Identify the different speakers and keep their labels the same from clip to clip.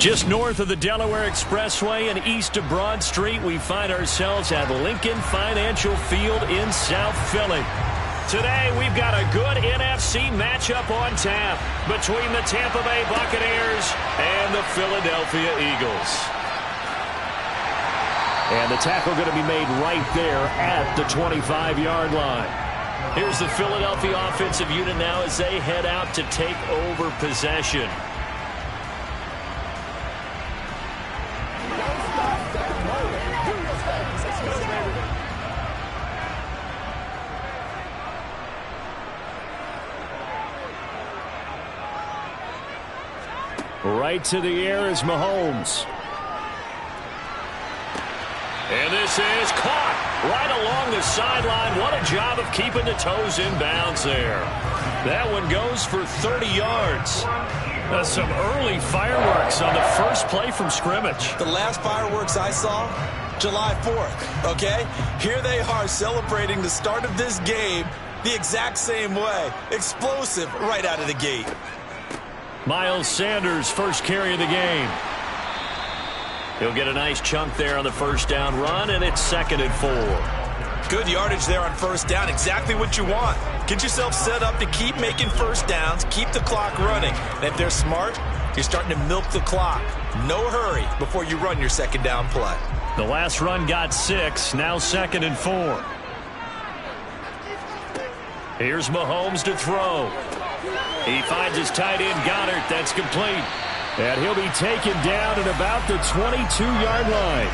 Speaker 1: Just north of the Delaware Expressway and east of Broad Street, we find ourselves at Lincoln Financial Field in South Philly. Today, we've got a good NFC matchup on tap between the Tampa Bay Buccaneers and the Philadelphia Eagles. And the tackle going to be made right there at the 25-yard line. Here's the Philadelphia offensive unit now as they head out to take over possession. Right to the air is Mahomes. And this is caught right along the sideline. What a job of keeping the toes in bounds there. That one goes for 30 yards. That's some early fireworks on the first play from scrimmage.
Speaker 2: The last fireworks I saw, July 4th, okay? Here they are celebrating the start of this game the exact same way. Explosive right out of the gate.
Speaker 1: Miles Sanders, first carry of the game. He'll get a nice chunk there on the first down run, and it's 2nd and 4.
Speaker 2: Good yardage there on first down. Exactly what you want. Get yourself set up to keep making first downs, keep the clock running. And if they're smart, you're starting to milk the clock. No hurry before you run your second down play.
Speaker 1: The last run got 6, now 2nd and 4. Here's Mahomes to throw. He finds his tight end, Goddard. That's complete. And he'll be taken down at about the 22-yard line.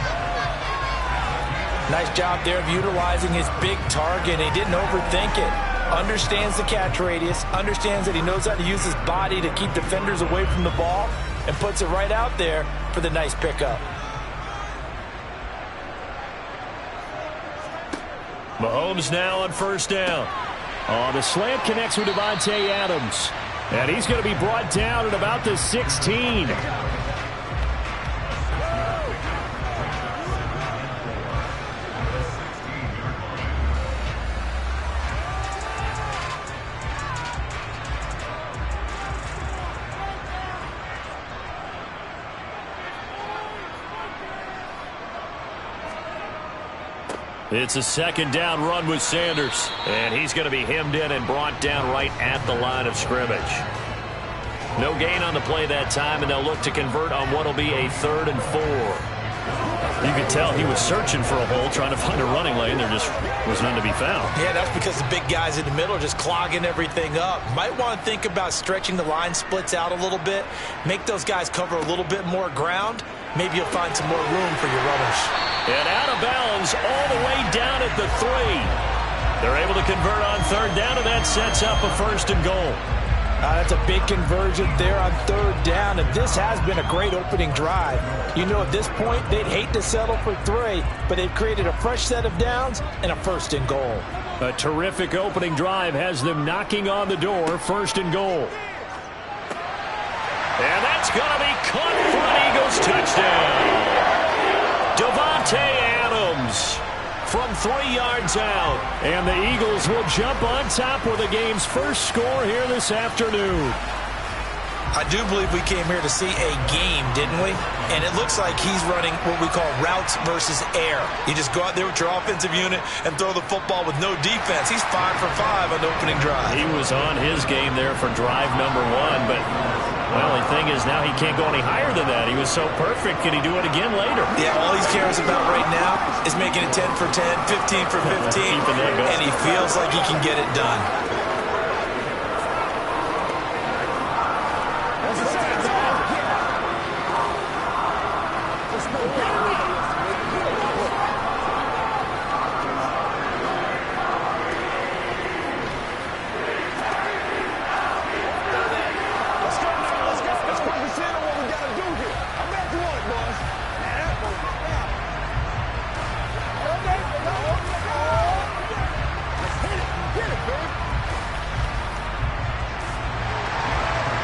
Speaker 3: Nice job there of utilizing his big target. He didn't overthink it. Understands the catch radius. Understands that he knows how to use his body to keep defenders away from the ball. And puts it right out there for the nice pickup.
Speaker 1: Mahomes now on first down. The slant connects with Davante Adams. And he's going to be brought down at about the 16. It's a 2nd down run with Sanders. And he's going to be hemmed in and brought down right at the line of scrimmage. No gain on the play that time, and they'll look to convert on what will be a 3rd and 4. You could tell he was searching for a hole, trying to find a running lane. There just was none to be found.
Speaker 2: Yeah, that's because the big guys in the middle are just clogging everything up. Might want to think about stretching the line splits out a little bit. Make those guys cover a little bit more ground. Maybe you'll find some more room for your runners.
Speaker 1: And out of bounds all the way down at the 3. They're able to convert on 3rd down, and that sets up a 1st and goal.
Speaker 3: That's a big conversion there on 3rd down, and this has been a great opening drive. You know, at this point, they'd hate to settle for 3, but they've created a fresh set of downs and a 1st and goal.
Speaker 1: A terrific opening drive has them knocking on the door, 1st and goal. And that's going to be caught for an Eagles touchdown. Davante Adams from 3 yards out. And the Eagles will jump on top with the game's first score here this afternoon.
Speaker 2: I do believe we came here to see a game, didn't we? And it looks like he's running what we call routes versus air. You just go out there with your offensive unit and throw the football with no defense. He's 5 for 5 on the opening drive.
Speaker 1: He was on his game there for drive number 1, but well, the thing is now he can't go any higher than that. He was so perfect. Can he do it again later?
Speaker 2: Yeah, all he cares about right now is making it 10 for 10, 15 for 15, and he feels like he can get it done.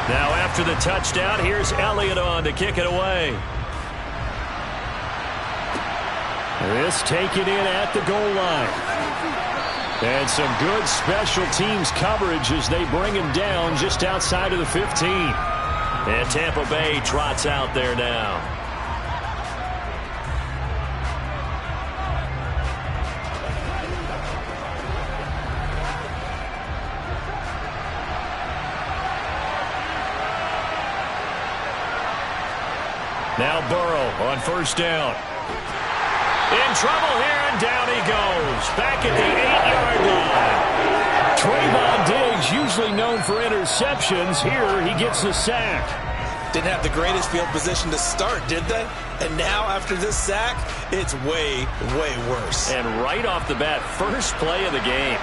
Speaker 1: Now after the touchdown, here's Elliott on to kick it away. This taken in at the goal line. And some good special teams coverage as they bring him down just outside of the 15. And Tampa Bay trots out there now. Now Burrow on first down. In trouble here, and down he goes. Back at the 8-yard line. Trayvon Diggs, usually known for interceptions. Here he gets the sack.
Speaker 2: Didn't have the greatest field position to start, did they? And now, after this sack, it's way, way worse.
Speaker 1: And right off the bat, first play of the game.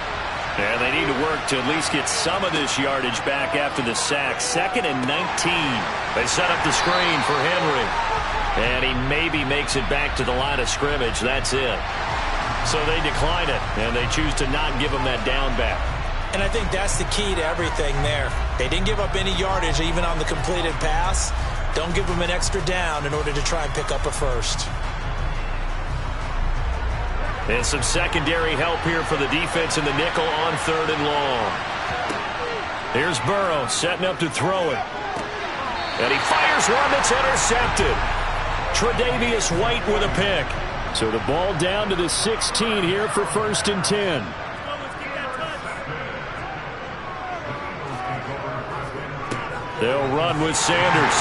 Speaker 1: And they need to work to at least get some of this yardage back after the sack. 2nd and 19. They set up the screen for Henry. And he maybe makes it back to the line of scrimmage. That's it. So they decline it, and they choose to not give him that down back.
Speaker 2: And I think that's the key to everything there. They didn't give up any yardage even on the completed pass. Don't give them an extra down in order to try and pick up a first.
Speaker 1: And some secondary help here for the defense in the nickel on 3rd and long. Here's Burrow setting up to throw it. And he fires one that's intercepted. Tre'Davious White with a pick. So the ball down to the 16 here for 1st and 10. They'll run with Sanders.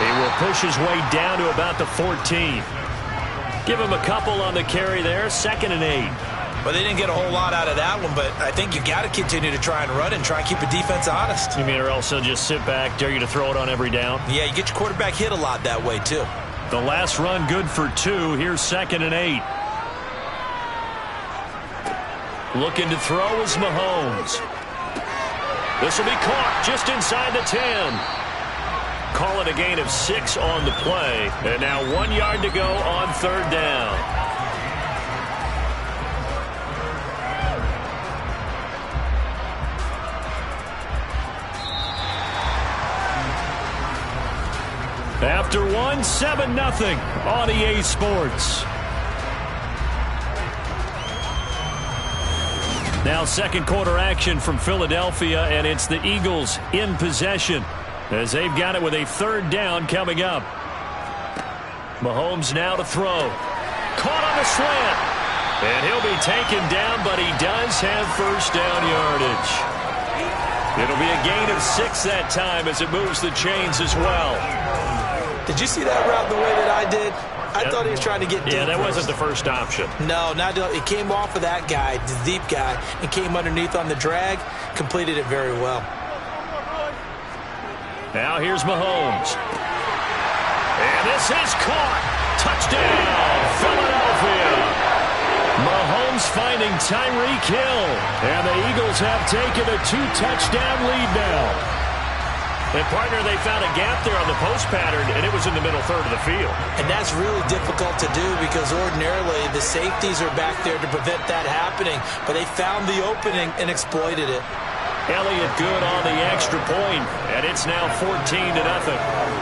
Speaker 1: He will push his way down to about the 14. Give him a couple on the carry there. 2nd and 8.
Speaker 2: Well, they didn't get a whole lot out of that one, but I think you got to continue to try and run and try and keep the defense honest.
Speaker 1: You mean or else they'll just sit back, dare you to throw it on every down?
Speaker 2: Yeah, you get your quarterback hit a lot that way, too.
Speaker 1: The last run good for 2. Here's 2nd and 8. Looking to throw is Mahomes. This will be caught just inside the 10. Call it a gain of 6 on the play. And now 1 yard to go on 3rd down. After 1, 7-0 on EA Sports. Now 2nd quarter action from Philadelphia, and it's the Eagles in possession as they've got it with a 3rd down coming up. Mahomes now to throw. Caught on the slant. And he'll be taken down, but he does have 1st down yardage. It'll be a gain of 6 that time as it moves the chains as well.
Speaker 2: Did you see that route the way that I did? I thought he was trying to get deep.
Speaker 1: Yeah, that
Speaker 2: first.
Speaker 1: wasn't the first option.
Speaker 2: No, not it came off of that guy, the deep guy, and came underneath on the drag, completed it very well.
Speaker 1: Now here's Mahomes. And this is caught. Touchdown, Philadelphia. Mahomes finding Tyreek Hill. And the Eagles have taken a 2-touchdown lead now. And, partner, they found a gap there on the post pattern, and it was in the middle 3rd of the field.
Speaker 2: And that's really difficult to do because ordinarily the safeties are back there to prevent that happening. But they found the opening and exploited it.
Speaker 1: Elliott good on the extra point, and it's now 14-0.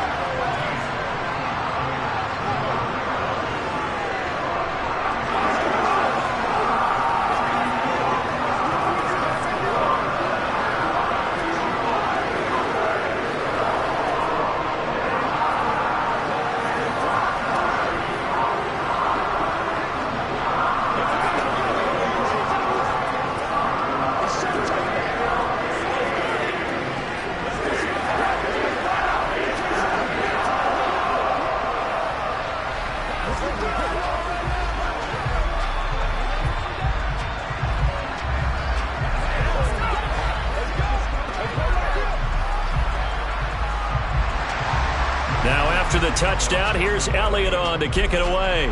Speaker 1: Now after the touchdown, here's Elliott on to kick it away.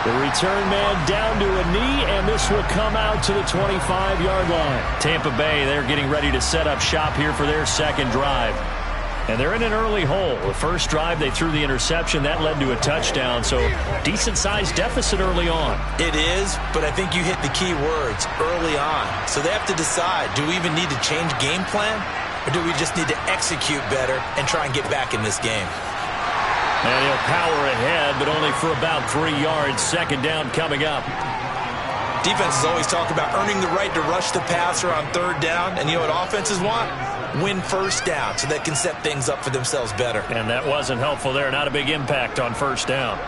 Speaker 1: The return man down to a knee, and this will come out to the 25-yard line. Tampa Bay, they're getting ready to set up shop here for their 2nd drive. And they're in an early hole. The first drive, they threw the interception. That led to a touchdown, so decent-sized deficit early on.
Speaker 2: It is, but I think you hit the key words, early on. So they have to decide, do we even need to change game plan, or do we just need to execute better and try and get back in this game?
Speaker 1: And he'll power ahead, but only for about 3 yards. 2nd down coming up.
Speaker 2: Defenses always talk about earning the right to rush the passer on third down. And you know what offenses want? Win first down so they can set things up for themselves better.
Speaker 1: And that wasn't helpful there. Not a big impact on first down.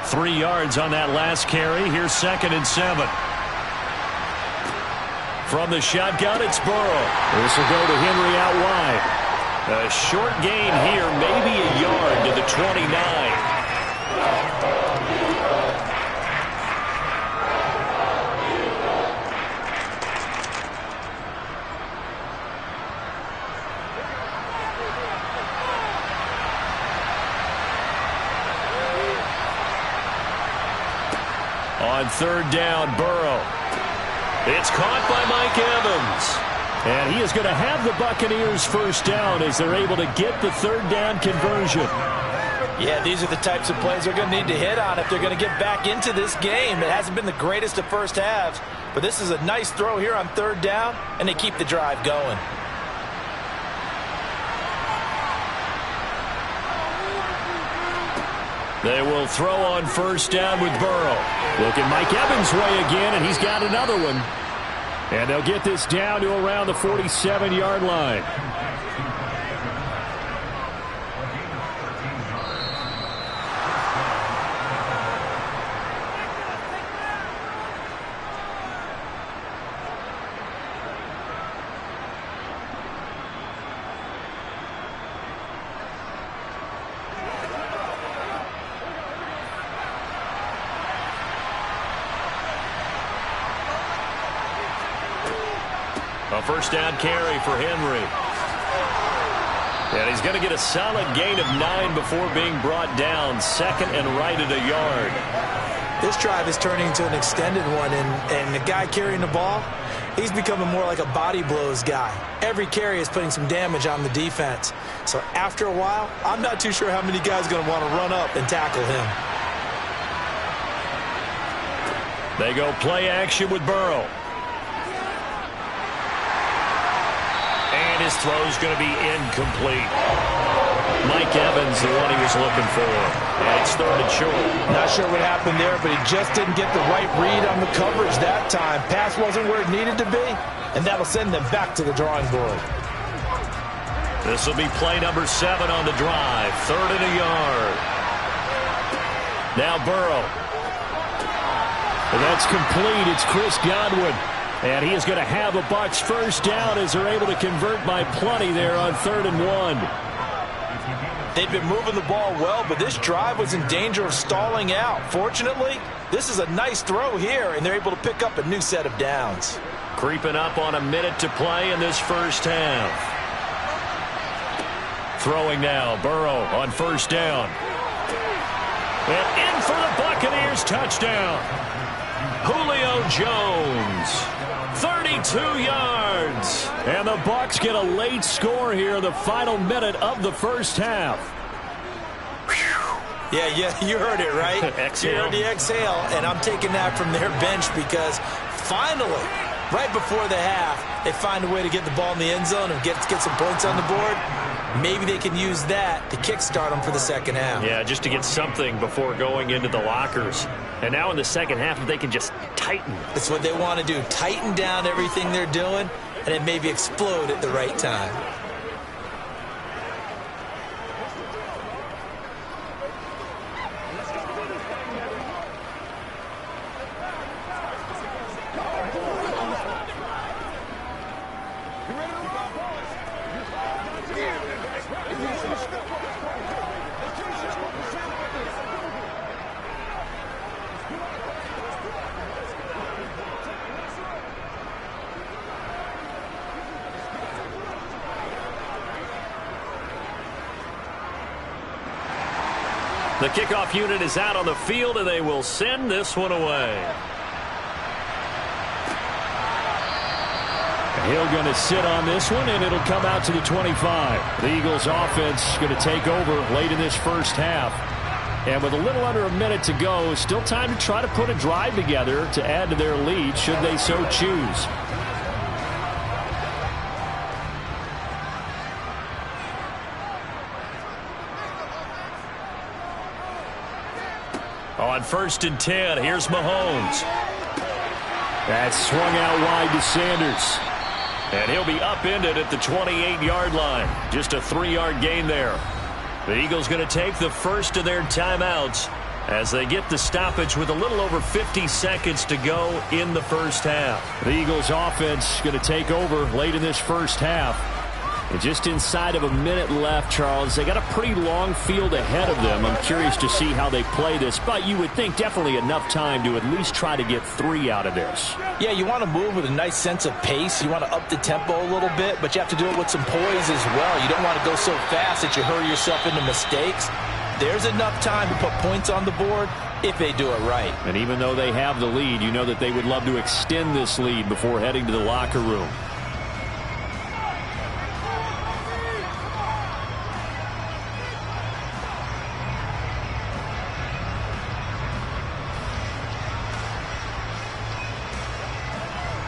Speaker 1: 3 yards on that last carry. Here's 2nd and 7. From the shotgun, it's Burrow. This will go to Henry out wide. A short gain here, maybe a yard to the 29. On third down, Burrow. It's caught by Mike Evans. And he is going to have the Buccaneers first down as they're able to get the third down conversion.
Speaker 3: Yeah, these are the types of plays they're going to need to hit on if they're going to get back into this game. It hasn't been the greatest of first halves, but this is a nice throw here on third down, and they keep the drive going.
Speaker 1: They will throw on first down with Burrow. Look at Mike Evans' way again, and he's got another one. And they'll get this down to around the 47-yard line. A first down carry for Henry. And he's going to get a solid gain of 9 before being brought down. 2nd and right at a yard.
Speaker 2: This drive is turning into an extended one, and the guy carrying the ball, he's becoming more like a body blows guy. Every carry is putting some damage on the defense. So after a while, I'm not too sure how many guys are going to want to run up and tackle him.
Speaker 1: They go play action with Burrow. And his throw is going to be incomplete. Mike Evans, the one he was looking for. And it's 3rd and short.
Speaker 3: Not sure what happened there, but he just didn't get the right read on the coverage that time. Pass wasn't where it needed to be, and that'll send them back to the drawing board.
Speaker 1: This will be play number 7 on the drive. 3rd and a yard. Now Burrow. And that's complete. It's Chris Godwin. And he is going to have a Bucs first down as they're able to convert by plenty there on 3rd and 1.
Speaker 3: They've been moving the ball well, but this drive was in danger of stalling out. Fortunately, this is a nice throw here, and they're able to pick up a new set of downs.
Speaker 1: Creeping up on a minute to play in this first half. Throwing now, Burrow on first down. And in for the Buccaneers touchdown. Julio Jones. 32 yards. And the Bucs get a late score here in the final minute of the first half.
Speaker 2: Yeah, you heard it, right?
Speaker 1: Exhale.
Speaker 2: You heard the exhale, and I'm taking that from their bench because finally, right before the half, they find a way to get the ball in the end zone and get some points on the board. Maybe they can use that to kickstart them for the second half.
Speaker 1: Yeah, just to get something before going into the lockers. And now in the second half, if they can just tighten.
Speaker 2: That's what they want to do. Tighten down everything they're doing, and then maybe explode at the right time.
Speaker 1: The kickoff unit is out on the field, and they will send this one away. Hill going to sit on this one, and it'll come out to the 25. The Eagles offense going to take over late in this first half. And with a little under a minute to go, still time to try to put a drive together to add to their lead should they so choose. On 1st and 10, here's Mahomes. That's swung out wide to Sanders. And he'll be upended at the 28-yard line. Just a 3-yard gain there. The Eagles going to take the first of their timeouts as they get the stoppage with a little over 50 seconds to go in the first half. The Eagles offense going to take over late in this first half. And just inside of a minute left, Charles, they got a pretty long field ahead of them. I'm curious to see how they play this, but you would think definitely enough time to at least try to get 3 out of this.
Speaker 3: Yeah, you want to move with a nice sense of pace. You want to up the tempo a little bit, but you have to do it with some poise as well. You don't want to go so fast that you hurry yourself into mistakes. There's enough time to put points on the board if they do it right.
Speaker 1: And even though they have the lead, you know that they would love to extend this lead before heading to the locker room.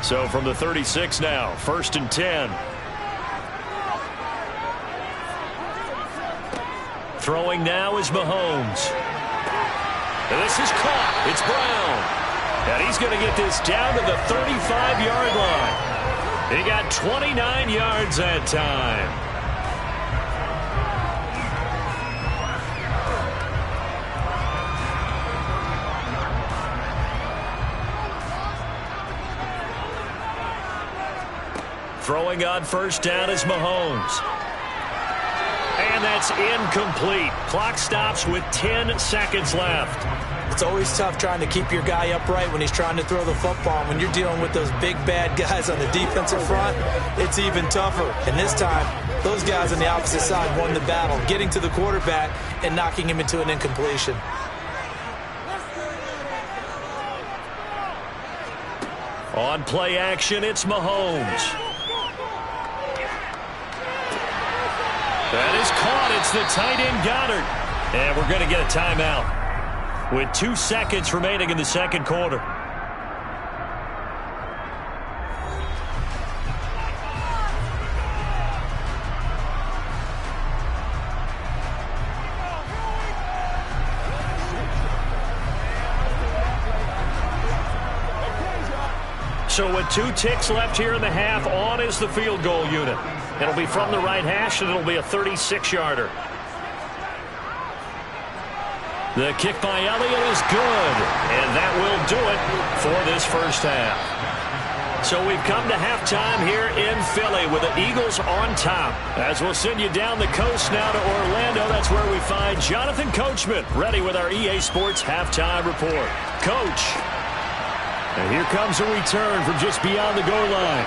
Speaker 1: So from the 36 now, 1st and 10. Throwing now is Mahomes. And this is caught. It's Brown. And he's going to get this down to the 35-yard line. He got 29 yards that time. Throwing on first down is Mahomes. And that's incomplete. Clock stops with 10 seconds left.
Speaker 3: It's always tough trying to keep your guy upright when he's trying to throw the football. When you're dealing with those big, bad guys on the defensive front, it's even tougher. And this time, those guys on the opposite side won the battle, getting to the quarterback and knocking him into an incompletion.
Speaker 1: On play action, it's Mahomes. That is caught. It's the tight end Goddard. And we're going to get a timeout with 2 seconds remaining in the second quarter. So with 2 ticks left here in the half, on is the field goal unit. It'll be from the right hash, and it'll be a 36-yarder. The kick by Elliott is good, and that will do it for this first half. So we've come to halftime here in Philly with the Eagles on top. As we'll send you down the coast now to Orlando, that's where we find Jonathan Coachman ready with our EA Sports halftime report. Coach. And here comes a return from just beyond the goal line.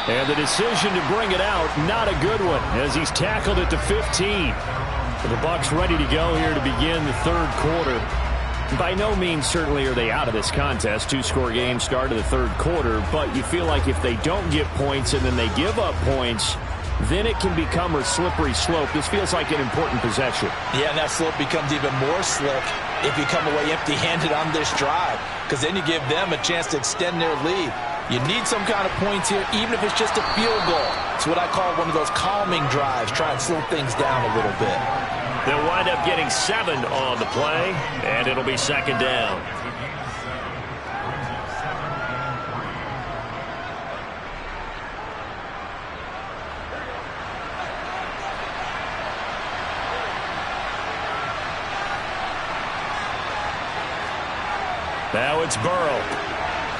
Speaker 1: And the decision to bring it out, not a good one, as he's tackled at the 15. The Bucs ready to go here to begin the third quarter. By no means certainly are they out of this contest. 2-score game start of the third quarter, but you feel like if they don't get points and then they give up points, then it can become a slippery slope. This feels like an important possession.
Speaker 3: Yeah, and that slope becomes even more slick if you come away empty-handed on this drive, because then you give them a chance to extend their lead. You need some kind of points here, even if it's just a field goal. It's what I call one of those calming drives. Try and slow things down a little bit.
Speaker 1: They'll wind up getting 7 on the play, and it'll be second down. Now it's Burrow.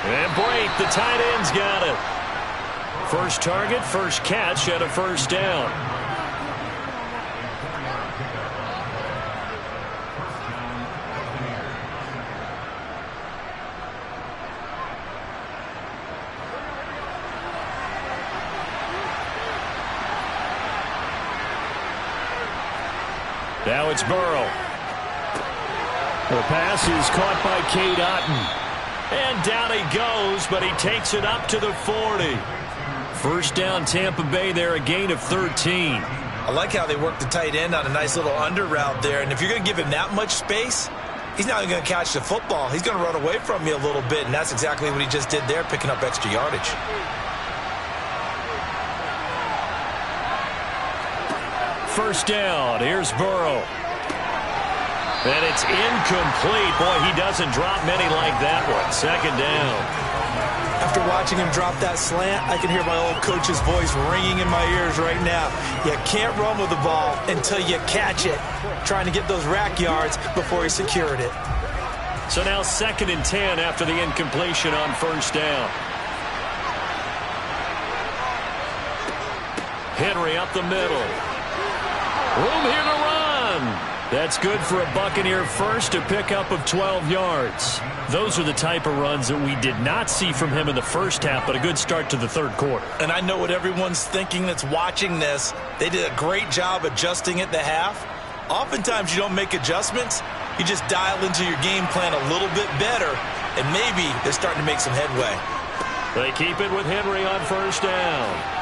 Speaker 1: And Brate, the tight end's got it. First target, first catch, and a first down. Now it's Burrow. The pass is caught by Cade Otton. And down he goes, but he takes it up to the 40. First down Tampa Bay there, a gain of 13.
Speaker 2: I like how they work the tight end on a nice little under route there. And if you're going to give him that much space, he's not going to catch the football. He's going to run away from you a little bit, and that's exactly what he just did there, picking up extra yardage.
Speaker 1: First down, here's Burrow. And it's incomplete. Boy, he doesn't drop many like that one. Second down.
Speaker 2: After watching him drop that slant, I can hear my old coach's voice ringing in my ears right now. You can't run with the ball until you catch it. Trying to get those rack yards before he secured it.
Speaker 1: So now 2nd and 10 after the incompletion on first down. Henry up the middle. Room here to run. That's good for a Buccaneer first, a pickup of 12 yards. Those are the type of runs that we did not see from him in the first half, but a good start to the third quarter.
Speaker 2: And I know what everyone's thinking that's watching this. They did a great job adjusting at the half. Oftentimes you don't make adjustments. You just dial into your game plan a little bit better, and maybe they're starting to make some headway.
Speaker 1: They keep it with Henry on first down.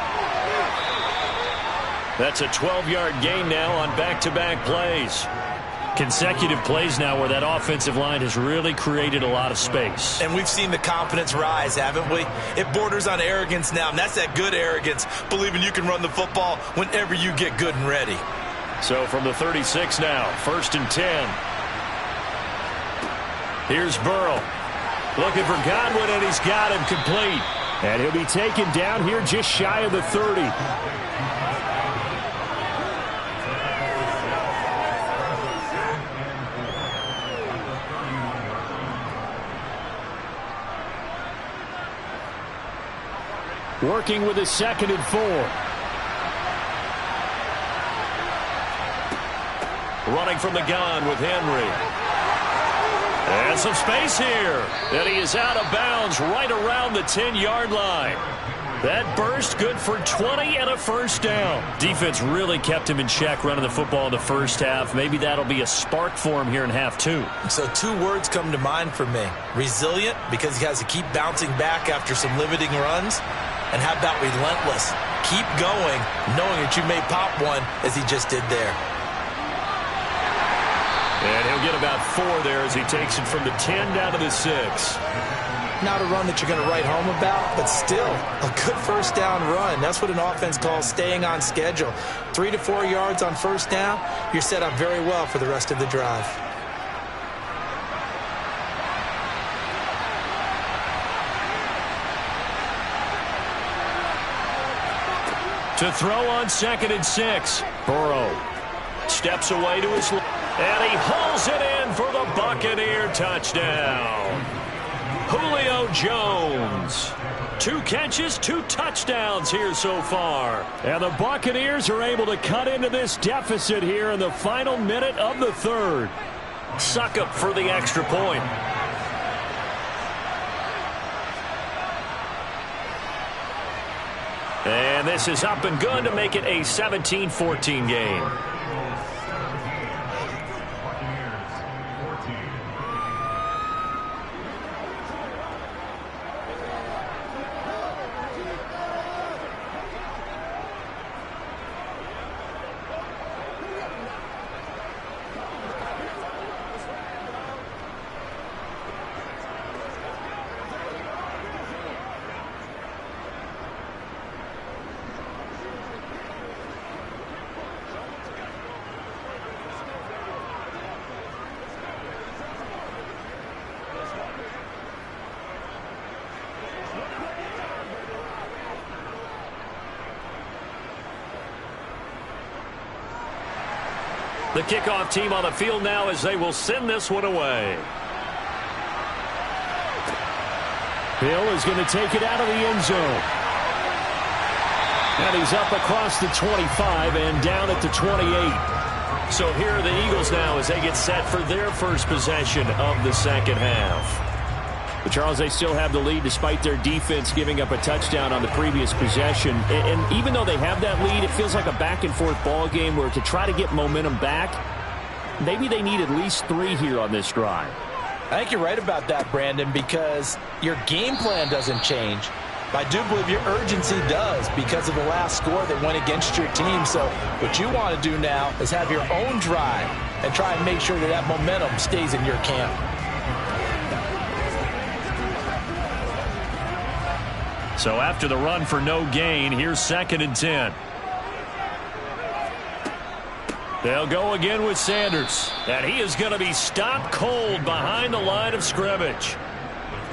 Speaker 1: That's a 12-yard gain now on back-to-back plays. Consecutive plays now where that offensive line has really created a lot of space.
Speaker 2: And we've seen the confidence rise, haven't we? It borders on arrogance now, and that's that good arrogance, believing you can run the football whenever you get good and ready.
Speaker 1: So from the 36 now, 1st and 10. Here's Burrow. Looking for Godwin, and he's got him complete. And he'll be taken down here just shy of the 30. Working with his 2nd and 4. Running from the gun with Henry. And some space here. And he is out of bounds right around the 10-yard line. That burst good for 20 and a first down. Defense really kept him in check running the football in the first half. Maybe that'll be a spark for him here in half 2.
Speaker 2: So 2 words come to mind for me. Resilient, because he has to keep bouncing back after some limiting runs. And how about relentless? Keep going, knowing that you may pop one as he just did there.
Speaker 1: And he'll get about 4 there as he takes it from the 10 down to the 6.
Speaker 2: Not a run that you're going to write home about, but still a good first down run. That's what an offense calls staying on schedule. 3 to 4 yards on first down, you're set up very well for the rest of the drive.
Speaker 1: To throw on 2nd and 6. Burrow steps away to his left. And he hauls it in for the Buccaneer touchdown. Julio Jones. 2 catches, 2 touchdowns here so far. And the Buccaneers are able to cut into this deficit here in the final minute of the third. Succop for the extra point. And this is up and good to make it a 17-14 game. The kickoff team on the field now as they will send this one away. Hill is going to take it out of the end zone. And he's up across the 25 and down at the 28. So here are the Eagles now as they get set for their first possession of the second half. But Charles, they still have the lead despite their defense giving up a touchdown on the previous possession. And even though they have that lead, it feels like a back-and-forth ball game where to try to get momentum back, maybe they need at least 3 here on this drive.
Speaker 3: I think you're right about that, Brandon, because your game plan doesn't change. I do believe your urgency does because of the last score that went against your team. So what you want to do now is have your own drive and try and make sure that that momentum stays in your camp.
Speaker 1: So after the run for no gain, here's 2nd and 10. They'll go again with Sanders. And he is going to be stopped cold behind the line of scrimmage.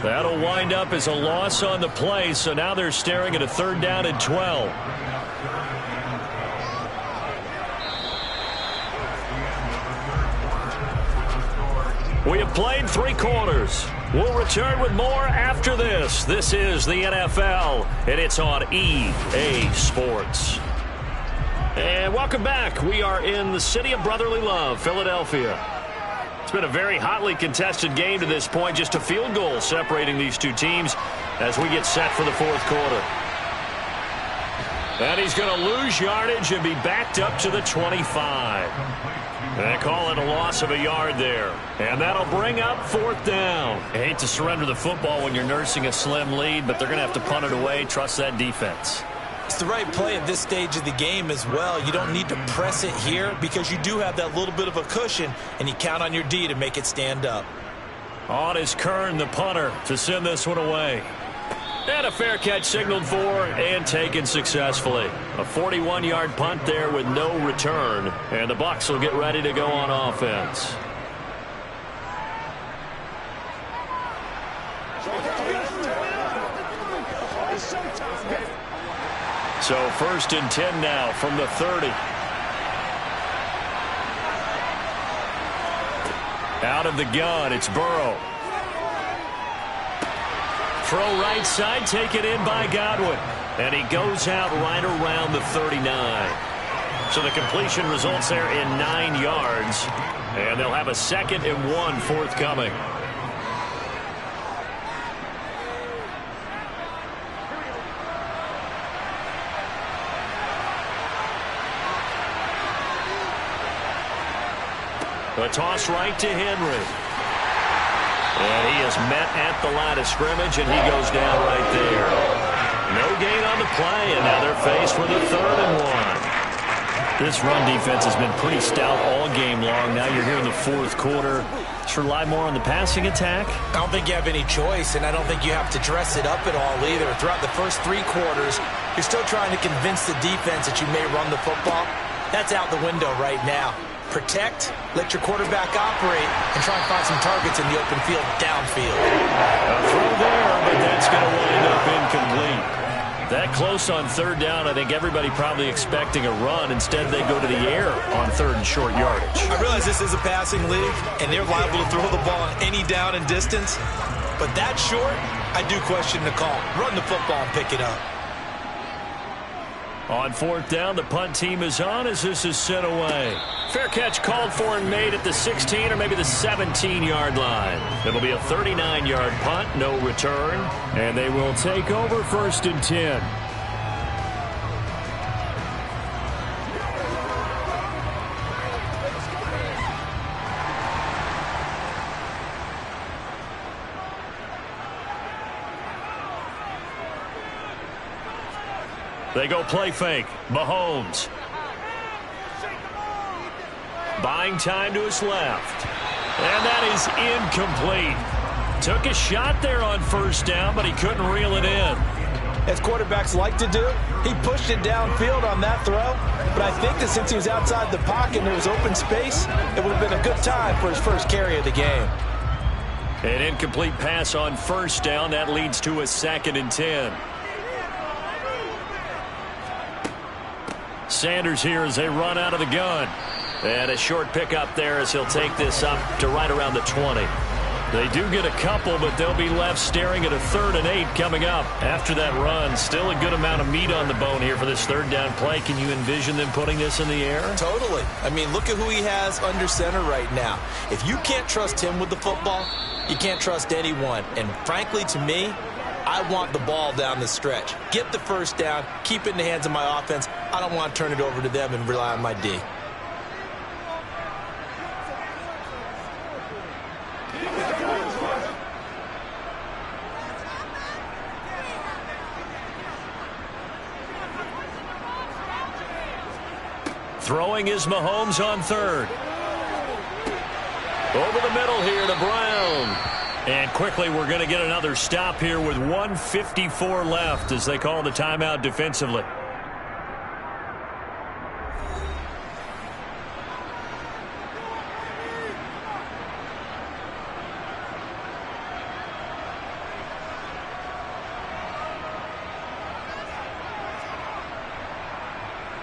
Speaker 1: That'll wind up as a loss on the play, so now they're staring at a 3rd down and 12. We have played 3 quarters. We'll return with more after this. This is the NFL, and it's on EA Sports. And welcome back. We are in the city of brotherly love, Philadelphia. It's been a very hotly contested game to this point, just a field goal separating these two teams as we get set for the 4th quarter. And he's going to lose yardage and be backed up to the 25. They call it a loss of a yard there. And that'll bring up 4th down. I hate to surrender the football when you're nursing a slim lead, but they're going to have to punt it away. Trust that defense.
Speaker 2: It's the right play at this stage of the game as well. You don't need to press it here because you do have that little bit of a cushion, and you count on your D to make it stand up.
Speaker 1: On is Kern, the punter, to send this one away. And a fair catch signaled for and taken successfully. A 41-yard punt there with no return. And the Bucs will get ready to go on offense. So 1st and 10 now from the 30. Out of the gun, it's Burrow. Throw right side, taken in by Godwin. And he goes out right around the 39. So the completion results there in 9 yards. And they'll have a 2nd and 1 forthcoming. A toss right to Henry. And he is met at the line of scrimmage, and he goes down right there. No gain on the play, and now they're faced with a 3rd and 1. This run defense has been pretty stout all game long. Now you're here in the 4th quarter. Should rely more on the passing attack?
Speaker 2: I don't think you have any choice, and I don't think you have to dress it up at all either. Throughout the first 3 quarters, you're still trying to convince the defense that you may run the football. That's out the window right now. Protect, let your quarterback operate, and try and find some targets in the open field downfield.
Speaker 1: A throw there, but that's going to wind up incomplete. That close on 3rd down, I think everybody probably expecting a run. Instead, they go to the air on 3rd and short yardage.
Speaker 2: I realize this is a passing league, and they're liable to throw the ball on any down and distance. But that short, I do question the call. Run the football and pick it up.
Speaker 1: On 4th down, the punt team is on as this is sent away. Fair catch called for and made at the 16 or maybe the 17-yard line. It'll be a 39-yard punt, no return, and they will take over 1st and 10. They go play fake. Mahomes. Buying time to his left. And that is incomplete. Took a shot there on 1st down, but he couldn't reel it in.
Speaker 3: As quarterbacks like to do, he pushed it downfield on that throw. But I think that since he was outside the pocket and there was open space, it would have been a good time for his first carry of the game.
Speaker 1: An incomplete pass on 1st down. That leads to a 2nd and 10. Sanders here as they run out of the gun. And a short pickup there as he'll take this up to right around the 20. They do get a couple, but they'll be left staring at a 3rd and 8 coming up. After that run, still a good amount of meat on the bone here for this 3rd down play. Can you envision them putting this in the air?
Speaker 2: Totally. I mean, look at who he has under center right now. If you can't trust him with the football, you can't trust anyone. And frankly, to me, I want the ball down the stretch. Get the 1st down, keep it in the hands of my offense. I don't want to turn it over to them and rely on my D.
Speaker 1: Throwing is Mahomes on 3rd. Over the middle here to Brown. And quickly we're going to get another stop here with 1:54 left as they call the timeout defensively.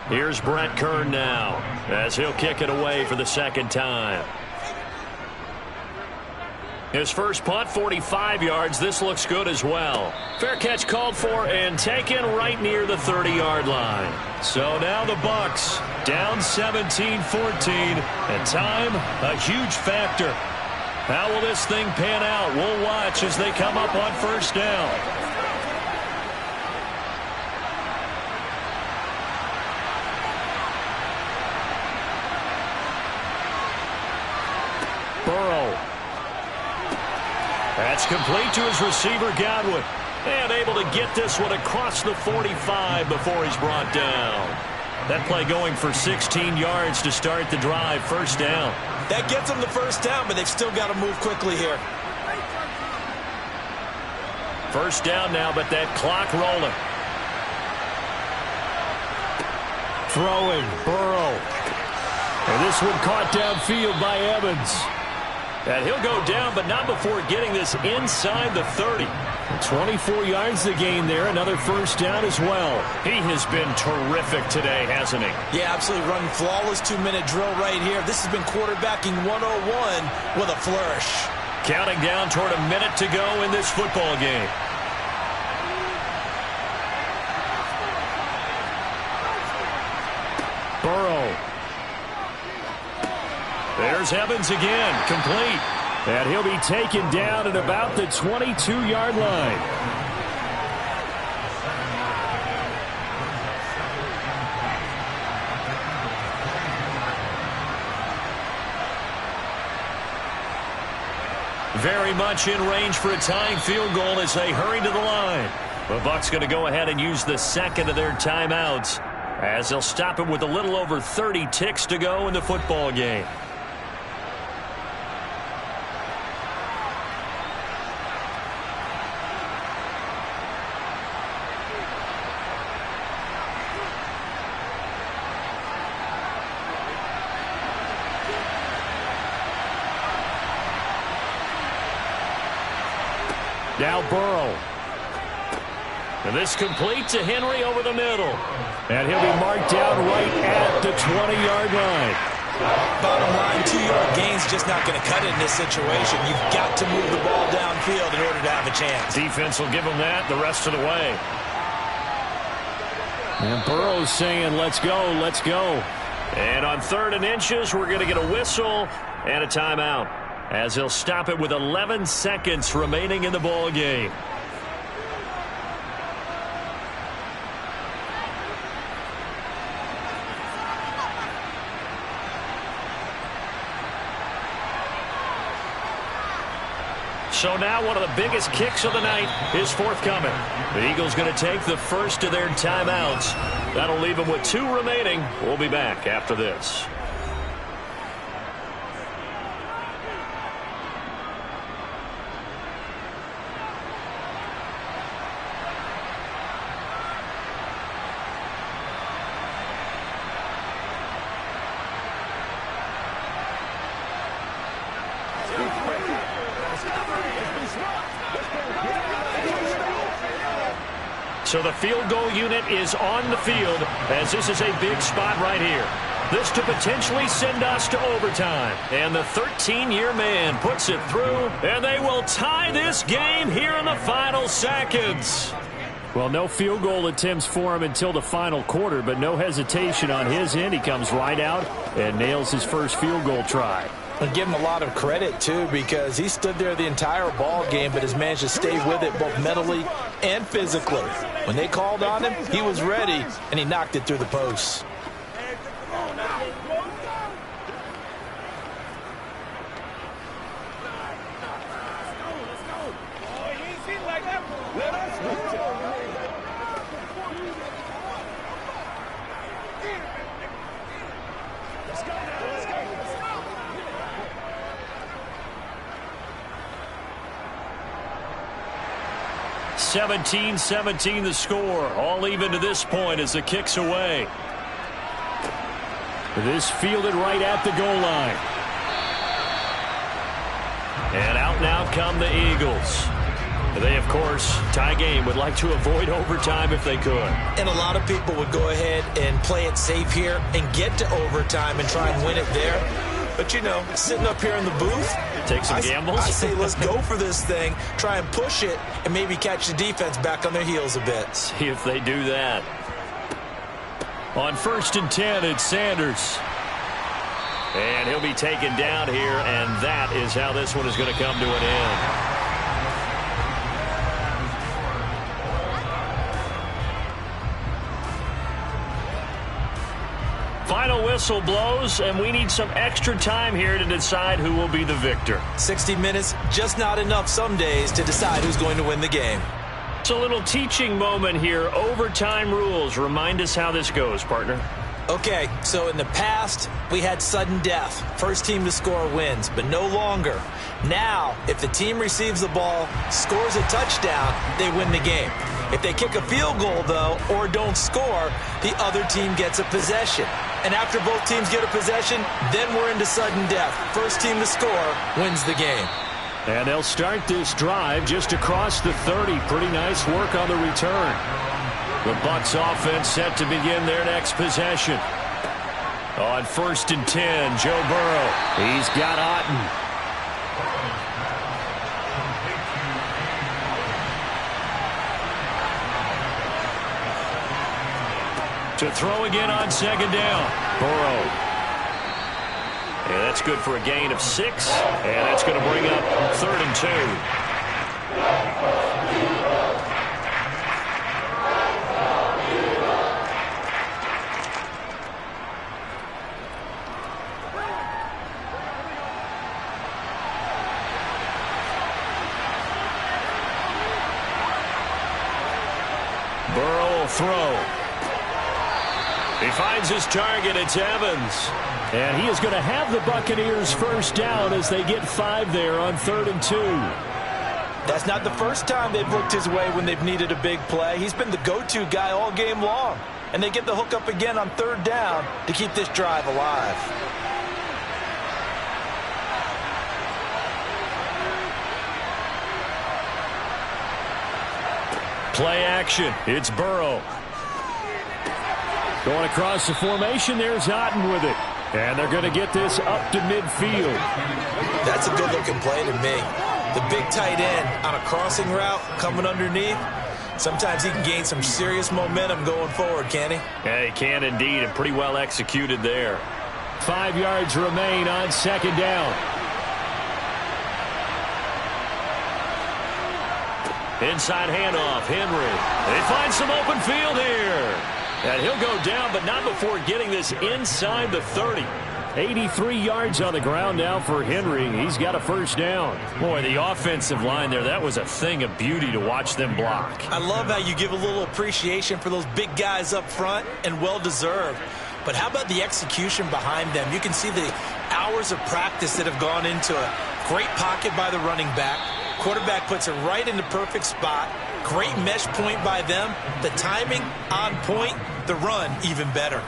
Speaker 1: Here's Brett Kern now as he'll kick it away for the second time. His first punt, 45 yards. This looks good as well. Fair catch called for and taken right near the 30-yard line. So now the Bucs down 17-14, and time a huge factor. How will this thing pan out? We'll watch as they come up on first down. Burrow. That's complete to his receiver, Godwin. And able to get this one across the 45 before he's brought down. That play going for 16 yards to start the drive. First down.
Speaker 2: That gets them the first down, but they've still got to move quickly here.
Speaker 1: First down now, but that clock rolling. Throwing, Burrow. And this one caught downfield by Evans. And he'll go down, but not before getting this inside the 30. 24 yards to gain there. Another first down as well. He has been terrific today, hasn't he?
Speaker 2: Yeah, absolutely. Running flawless 2-minute drill right here. This has been quarterbacking 101 with a flourish.
Speaker 1: Counting down toward a minute to go in this football game. Burrow. There's Evans again, complete. And he'll be taken down at about the 22-yard line. Very much in range for a tying field goal as they hurry to the line. The Bucs going to go ahead and use the second of their timeouts as they'll stop it with a little over 30 ticks to go in the football game. Now Burrow. And this complete to Henry over the middle. And he'll be marked down right at the 20-yard line.
Speaker 2: Bottom line, 2-yard gain's just not going to cut it in this situation. You've got to move the ball downfield in order to have a chance.
Speaker 1: Defense will give them that the rest of the way. And Burrow's saying, let's go, let's go. And on 3rd and inches, we're going to get a whistle and a timeout, as he'll stop it with 11 seconds remaining in the ball game. So now one of the biggest kicks of the night is forthcoming. The Eagles going to take the first of their timeouts. That'll leave them with 2 remaining. We'll be back after this. So the field goal unit is on the field as this is a big spot right here. This to potentially send us to overtime. And the 13-year man puts it through, and they will tie this game here in the final seconds. Well, no field goal attempts for him until the final quarter, but no hesitation on his end. He comes right out and nails his first field goal try.
Speaker 3: And give him a lot of credit, too, because he stood there the entire ball game but has managed to stay with it both mentally and physically. When they called on him, he was ready, and he knocked it through the posts.
Speaker 1: Let's go. 17-17 the score. All even to this point as the kick's away. This fielded right at the goal line. And out now come the Eagles. They, of course, tie game, would like to avoid overtime if they could.
Speaker 2: And a lot of people would go ahead and play it safe here and get to overtime and try and win it there. But, you know, sitting up here in the booth,
Speaker 1: take some gambles.
Speaker 2: I say let's go for this thing, try and push it, and maybe catch the defense back on their heels a bit.
Speaker 1: See if they do that. On 1st and 10, it's Sanders. And he'll be taken down here, and that is how this one is going to come to an end. Final whistle blows, and we need some extra time here to decide who will be the victor.
Speaker 2: 60 minutes, just not enough some days to decide who's going to win the game.
Speaker 1: It's a little teaching moment here. Overtime rules. Remind us how this goes, partner.
Speaker 2: Okay, so in the past, we had sudden death. First team to score wins, but no longer. Now, if the team receives the ball, scores a touchdown, they win the game. If they kick a field goal, though, or don't score, the other team gets a possession. And after both teams get a possession, then we're into sudden death. First team to score wins the game.
Speaker 1: And they'll start this drive just across the 30. Pretty nice work on the return. The Bucs offense set to begin their next possession. On 1st and 10, Joe Burrow. He's got Otten. To throw again on 2nd down. Burrow. And that's good for a gain of 6. And that's going to bring up 3rd and 2. Burrow will throw. He finds his target. It's Evans. And he is going to have the Buccaneers first down as they get 5 there on 3rd and 2.
Speaker 3: That's not the first time they've looked his way when they've needed a big play. He's been the go-to guy all game long. And they get the hook up again on 3rd down to keep this drive alive.
Speaker 1: Play action. It's Burrow. Going across the formation, there's Otten with it. And they're going to get this up to midfield.
Speaker 2: That's a good-looking play to me. The big tight end on a crossing route coming underneath. Sometimes he can gain some serious momentum going forward, can't he?
Speaker 1: Yeah, he can indeed, and pretty well executed there. 5 yards remain on 2nd down. Inside handoff, Henry. They find some open field here. And he'll go down, but not before getting this inside the 30. 83 yards on the ground now for Henry. He's got a first down. Boy, the offensive line there, that was a thing of beauty to watch them block.
Speaker 2: I love how you give a little appreciation for those big guys up front, and well-deserved. But how about the execution behind them? You can see the hours of practice that have gone into it. Great pocket by the running back. Quarterback puts it right in the perfect spot. Great mesh point by them. The timing on point. The run even better.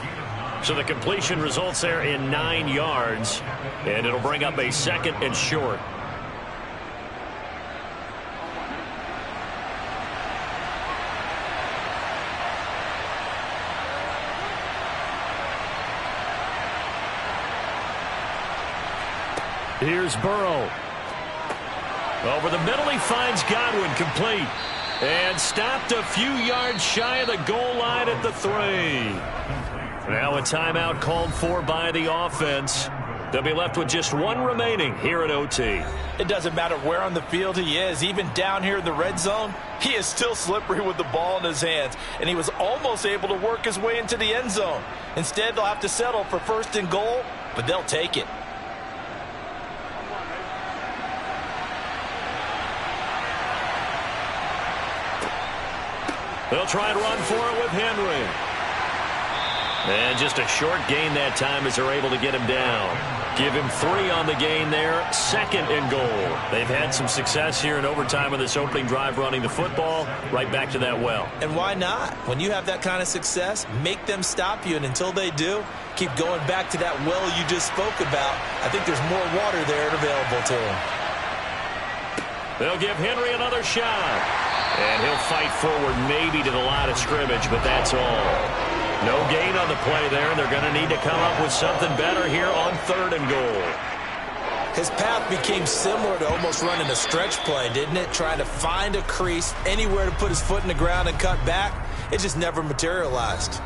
Speaker 1: So the completion results there in 9 yards. And it'll bring up a 2nd and short. Here's Burrow. Over the middle, he finds Godwin, complete. And stopped a few yards shy of the goal line at the 3. Now a timeout called for by the offense. They'll be left with just 1 remaining here at OT.
Speaker 3: It doesn't matter where on the field he is. Even down here in the red zone, he is still slippery with the ball in his hands. And he was almost able to work his way into the end zone. Instead, they'll have to settle for 1st and goal, but they'll take it.
Speaker 1: They'll try and run for it with Henry. And just a short gain that time as they're able to get him down. Give him 3 on the gain there. 2nd and goal. They've had some success here in overtime of this opening drive running the football. Right back to that well.
Speaker 2: And why not? When you have that kind of success, make them stop you. And until they do, keep going back to that well you just spoke about. I think there's more water there available to them.
Speaker 1: They'll give Henry another shot. And he'll fight forward maybe to the line of scrimmage, but that's all. No gain on the play there, and they're going to need to come up with something better here on 3rd and goal.
Speaker 2: His path became similar to almost running a stretch play, didn't it? Trying to find a crease, anywhere to put his foot in the ground and cut back. It just never materialized.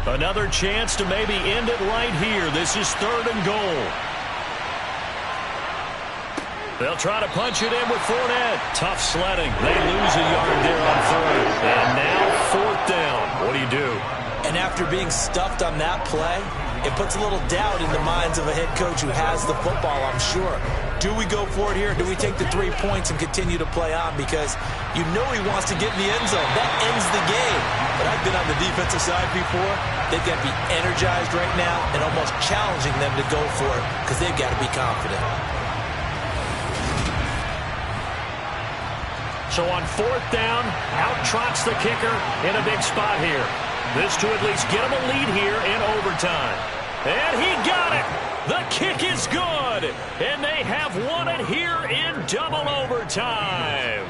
Speaker 1: Another chance to maybe end it right here. This is 3rd and goal. They'll try to punch it in with Fournette. Tough sledding. They lose a yard there on 3rd. And now 4th down. What do you do?
Speaker 2: And after being stuffed on that play, it puts a little doubt in the minds of a head coach who has the football, I'm sure. Do we go for it here? Do we take the 3 points and continue to play on? Because you know he wants to get in the end zone. That ends the game. But I've been on the defensive side before. They've got to be energized right now and almost challenging them to go for it because they've got to be confident.
Speaker 1: So on 4th down, out trots the kicker in a big spot here. This to at least get him a lead here in overtime. And he got it. The kick is good. And they have won it here in double overtime.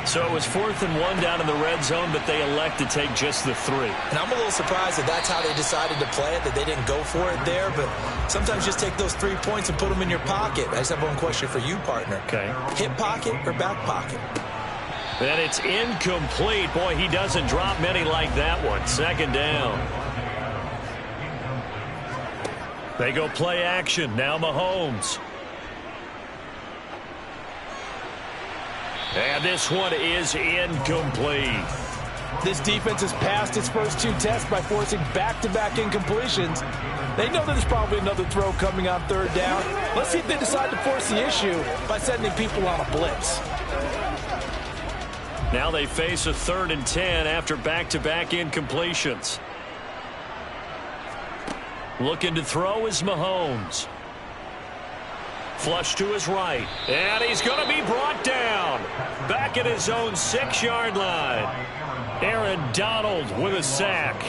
Speaker 1: So it was 4th and 1 down in the red zone, but they elect to take just the 3.
Speaker 2: And I'm a little surprised that that's how they decided to play it, that they didn't go for it there. But sometimes just take those 3 points and put them in your pocket. I just have one question for you, partner.
Speaker 1: Okay.
Speaker 2: Hip pocket or back pocket?
Speaker 1: And it's incomplete. Boy, he doesn't drop many like that one. 2nd down. They go play action. Now Mahomes. And this one is incomplete.
Speaker 3: This defense has passed its first 2 tests by forcing back-to-back incompletions. They know that there's probably another throw coming on 3rd down. Let's see if they decide to force the issue by sending people on a blitz.
Speaker 1: Now they face a 3rd and 10 after back-to-back incompletions. Looking to throw is Mahomes. Flush to his right. And he's going to be brought down. Back at his own 6-yard line. Aaron Donald with a sack.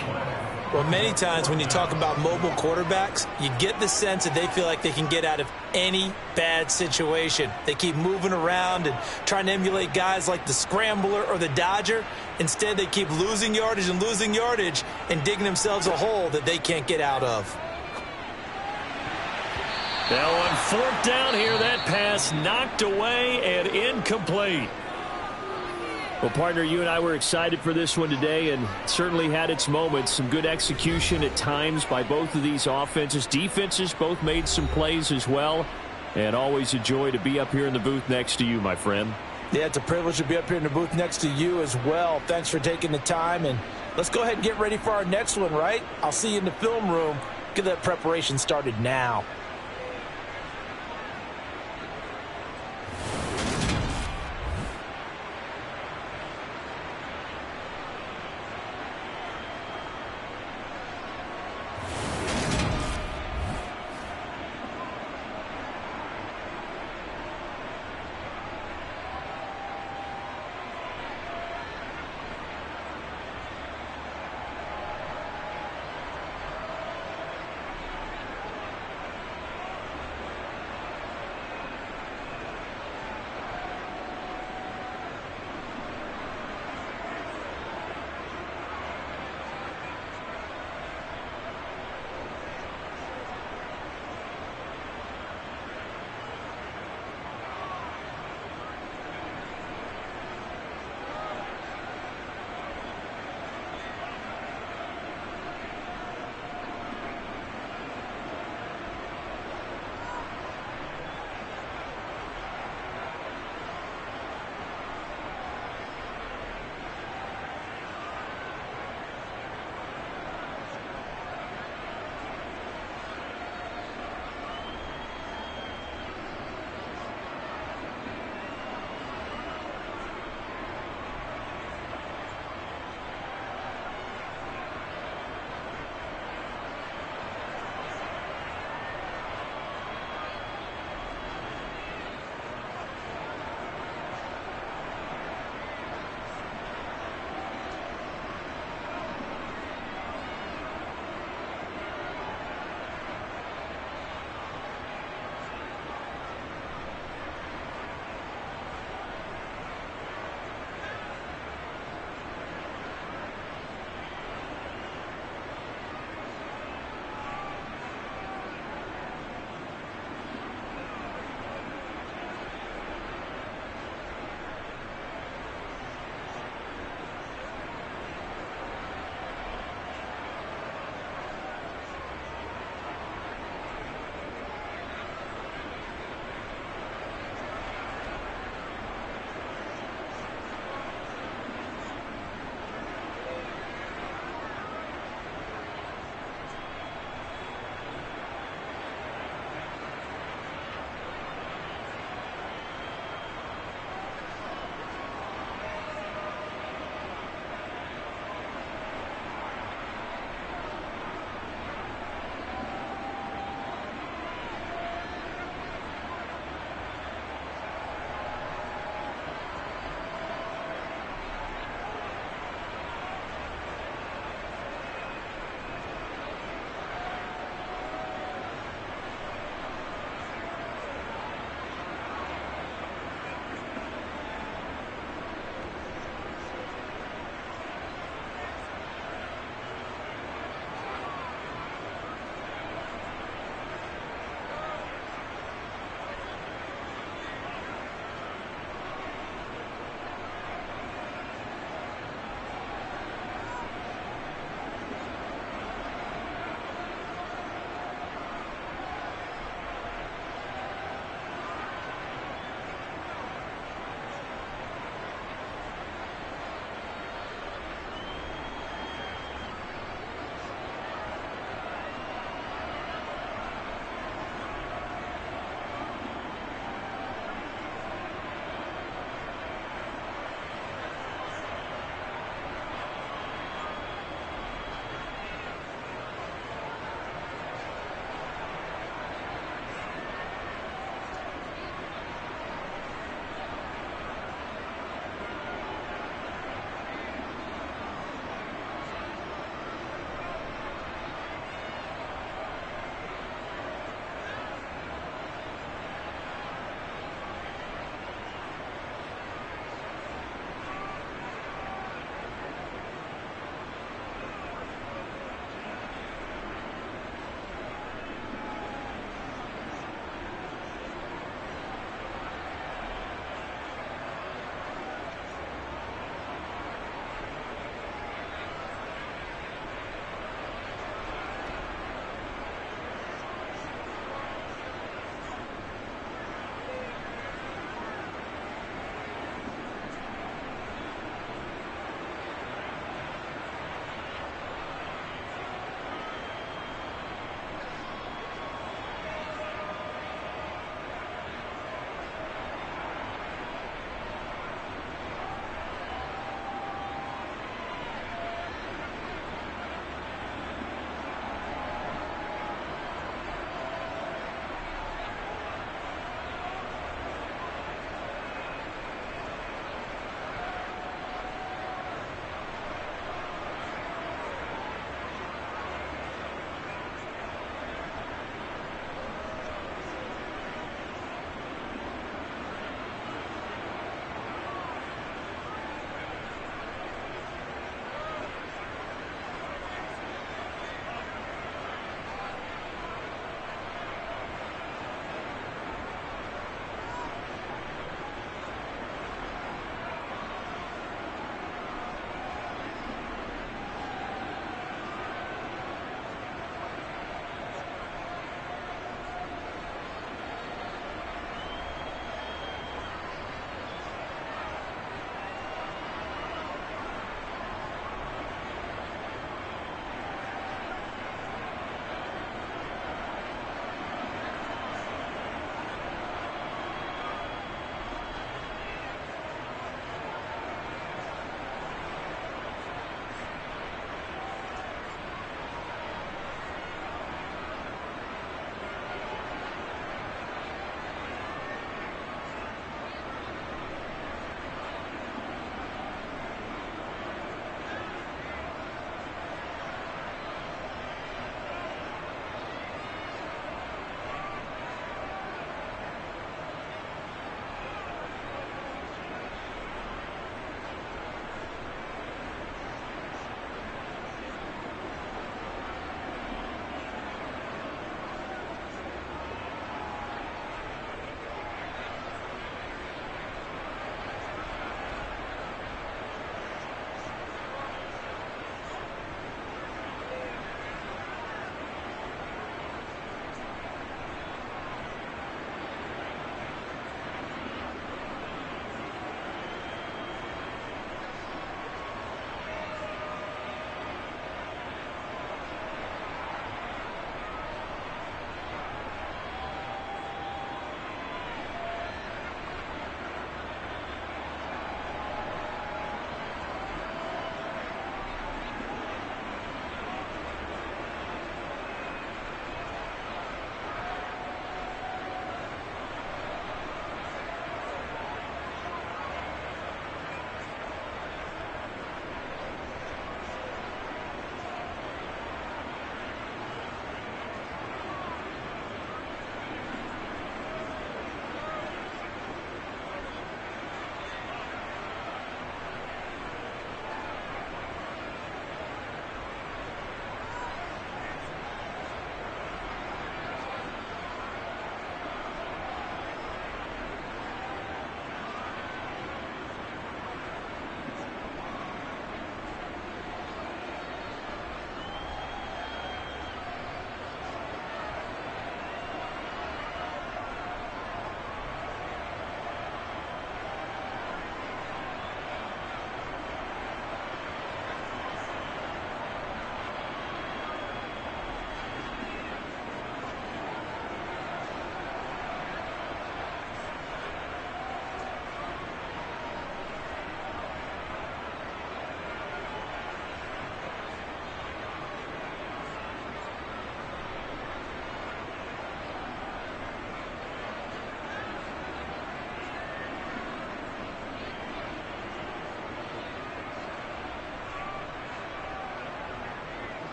Speaker 2: Well, many times when you talk about mobile quarterbacks, you get the sense that they feel like they can get out of any bad situation. They keep moving around and trying to emulate guys like the Scrambler or the Dodger. Instead, they keep losing yardage and digging themselves a hole that they can't get out of.
Speaker 1: Now on 4th down here, that pass knocked away and incomplete.
Speaker 4: Well, partner, you and I were excited for this one today and certainly had its moments. Some good execution at times by both of these offenses. Defenses both made some plays as well. And always a joy to be up here in the booth next to you, my friend.
Speaker 3: Yeah, it's a privilege to be up here in the booth next to you as well. Thanks for taking the time. And let's go ahead and get ready for our next one, right? I'll see you in the film room. Get that preparation started now.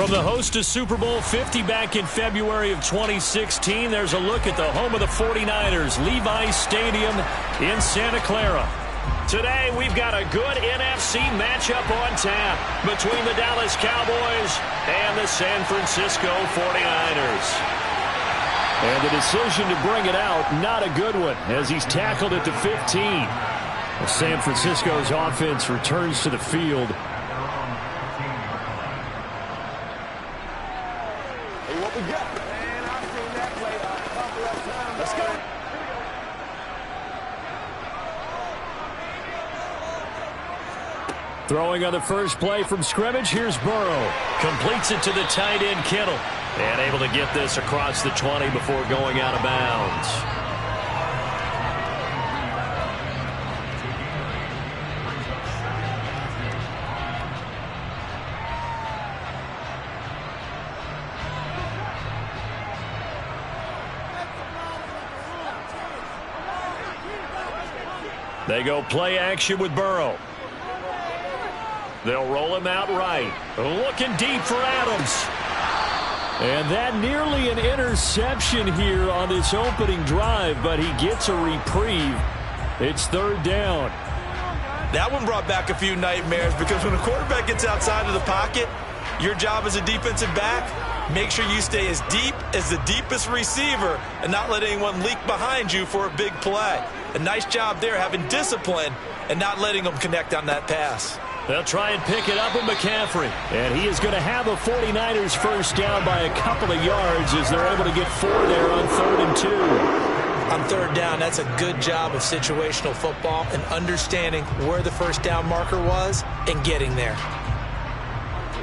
Speaker 4: From the host to Super Bowl 50 back in February of 2016, there's a look at the home of the 49ers, Levi's Stadium in Santa Clara. Today, we've got a good NFC matchup on tap between the Dallas Cowboys and the San Francisco 49ers. And the decision to bring it out, not a good one, as he's tackled at the 15. Well, San Francisco's offense returns to the field. Throwing on the first play from scrimmage, here's Burrow. Completes it to the tight end, Kittle. And able to get this across the 20 before going out of bounds. They go play action with Burrow. They'll roll him out right. Looking deep for Adams. And that nearly an interception here on this opening drive, but he gets a reprieve. It's third down.
Speaker 2: That one brought back a few nightmares because when a quarterback gets outside of the pocket, your job as a defensive back, make sure you stay as deep as the deepest receiver and not let anyone leak behind you for a big play. A nice job there having discipline and not letting them connect on that pass.
Speaker 4: They'll try and pick it up with McCaffrey. And he is going to have a 49ers first down by a couple of yards as they're able to get 4 there on 3rd and 2.
Speaker 2: On third down, that's a good job of situational football and understanding where the first down marker was and getting there.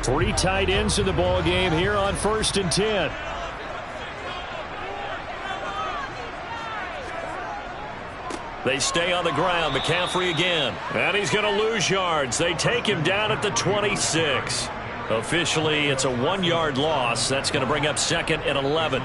Speaker 4: 3 tight ends in the ball game here on 1st and 10. They stay on the ground. McCaffrey again. And he's going to lose yards. They take him down at the 26. Officially, it's a 1-yard loss. That's going to bring up 2nd and 11.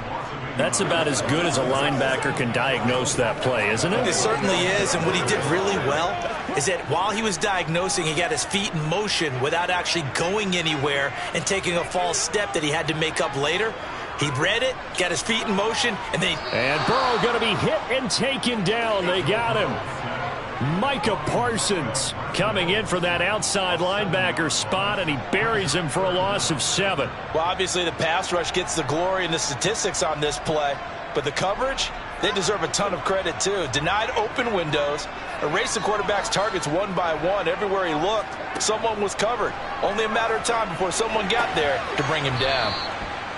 Speaker 4: That's about as good as a linebacker can diagnose that play, isn't it?
Speaker 2: It certainly is, and what he did really well is that while he was diagnosing, he got his feet in motion without actually going anywhere and taking a false step that he had to make up later. He read it, got his feet in motion, and
Speaker 4: Burrow going to be hit and taken down. They got him. Micah Parsons coming in for that outside linebacker spot, and he buries him for a loss of 7.
Speaker 3: Well, obviously the pass rush gets the glory and the statistics on this play, but the coverage, they deserve a ton of credit too. Denied open windows, erased the quarterback's targets one by one. Everywhere he looked, someone was covered. Only a matter of time before someone got there to bring him down.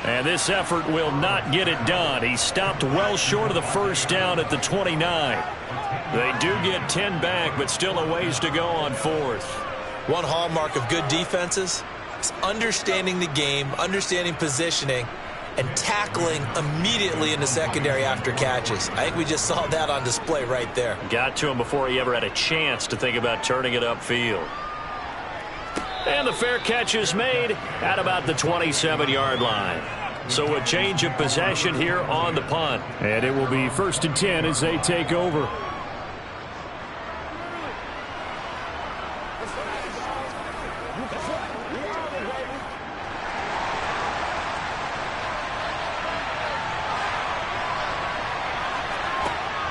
Speaker 4: And this effort will not get it done. He stopped well short of the first down at the 29. They do get 10 back, but still a ways to go on 4th.
Speaker 2: One hallmark of good defenses is understanding the game, understanding positioning, and tackling immediately in the secondary after catches. I think we just saw that on display right there.
Speaker 4: Got to him before he ever had a chance to think about turning it upfield. And the fair catch is made at about the 27-yard line. So a change of possession here on the punt. And it will be 1st and 10 as they take over.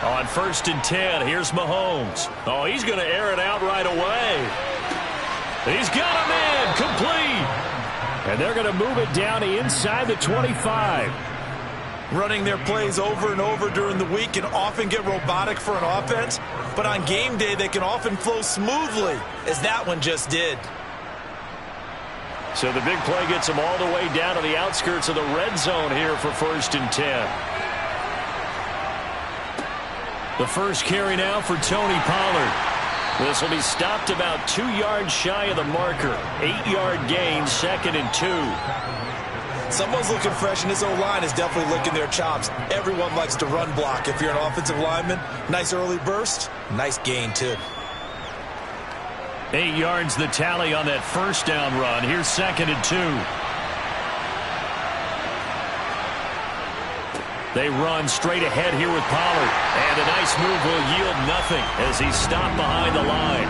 Speaker 4: On 1st and 10, here's Mahomes. Oh, he's going to air it out right away. He's got him in, complete. And they're going to move it down inside the 25.
Speaker 2: Running their plays over and over during the week can often get robotic for an offense, but on game day they can often flow smoothly, as that one just did.
Speaker 4: So the big play gets them all the way down to the outskirts of the red zone here for 1st and 10. The first carry now for Tony Pollard. This will be stopped about 2 yards shy of the marker. 8-yard gain, 2nd and 2.
Speaker 2: Someone's looking fresh, and this O-line is definitely licking their chops. Everyone likes to run block. If you're an offensive lineman, nice early burst, nice gain too.
Speaker 4: 8 yards the tally on that first down run. Here's 2nd and 2. They run straight ahead here with Pollard. And a nice move will yield nothing as he's stopped behind the line.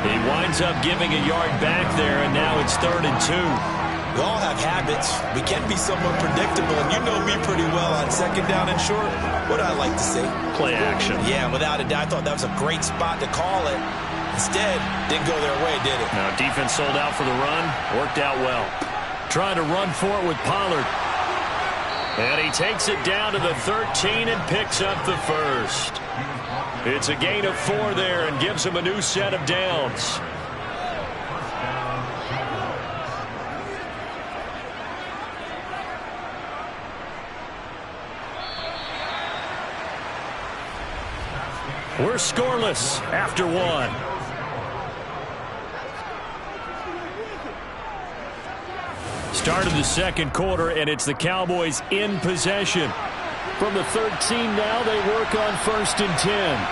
Speaker 4: He winds up giving a yard back there, and now it's 3rd and 2.
Speaker 2: We all have habits. We can be somewhat predictable, and you know me pretty well on second down and short. What do I like to say?
Speaker 1: Play action.
Speaker 2: Yeah, without a doubt. I thought that was a great spot to call it. Instead, didn't go their way, did it?
Speaker 1: Now, defense sold out for the run. Worked out well. Trying to run for it with Pollard. And he takes it down to the 13 and picks up the first. It's a gain of 4 there and gives him a new set of downs. We're scoreless after 1. Start of the second quarter, and it's the Cowboys in possession.
Speaker 4: From the 13 now, they work on 1st and 10.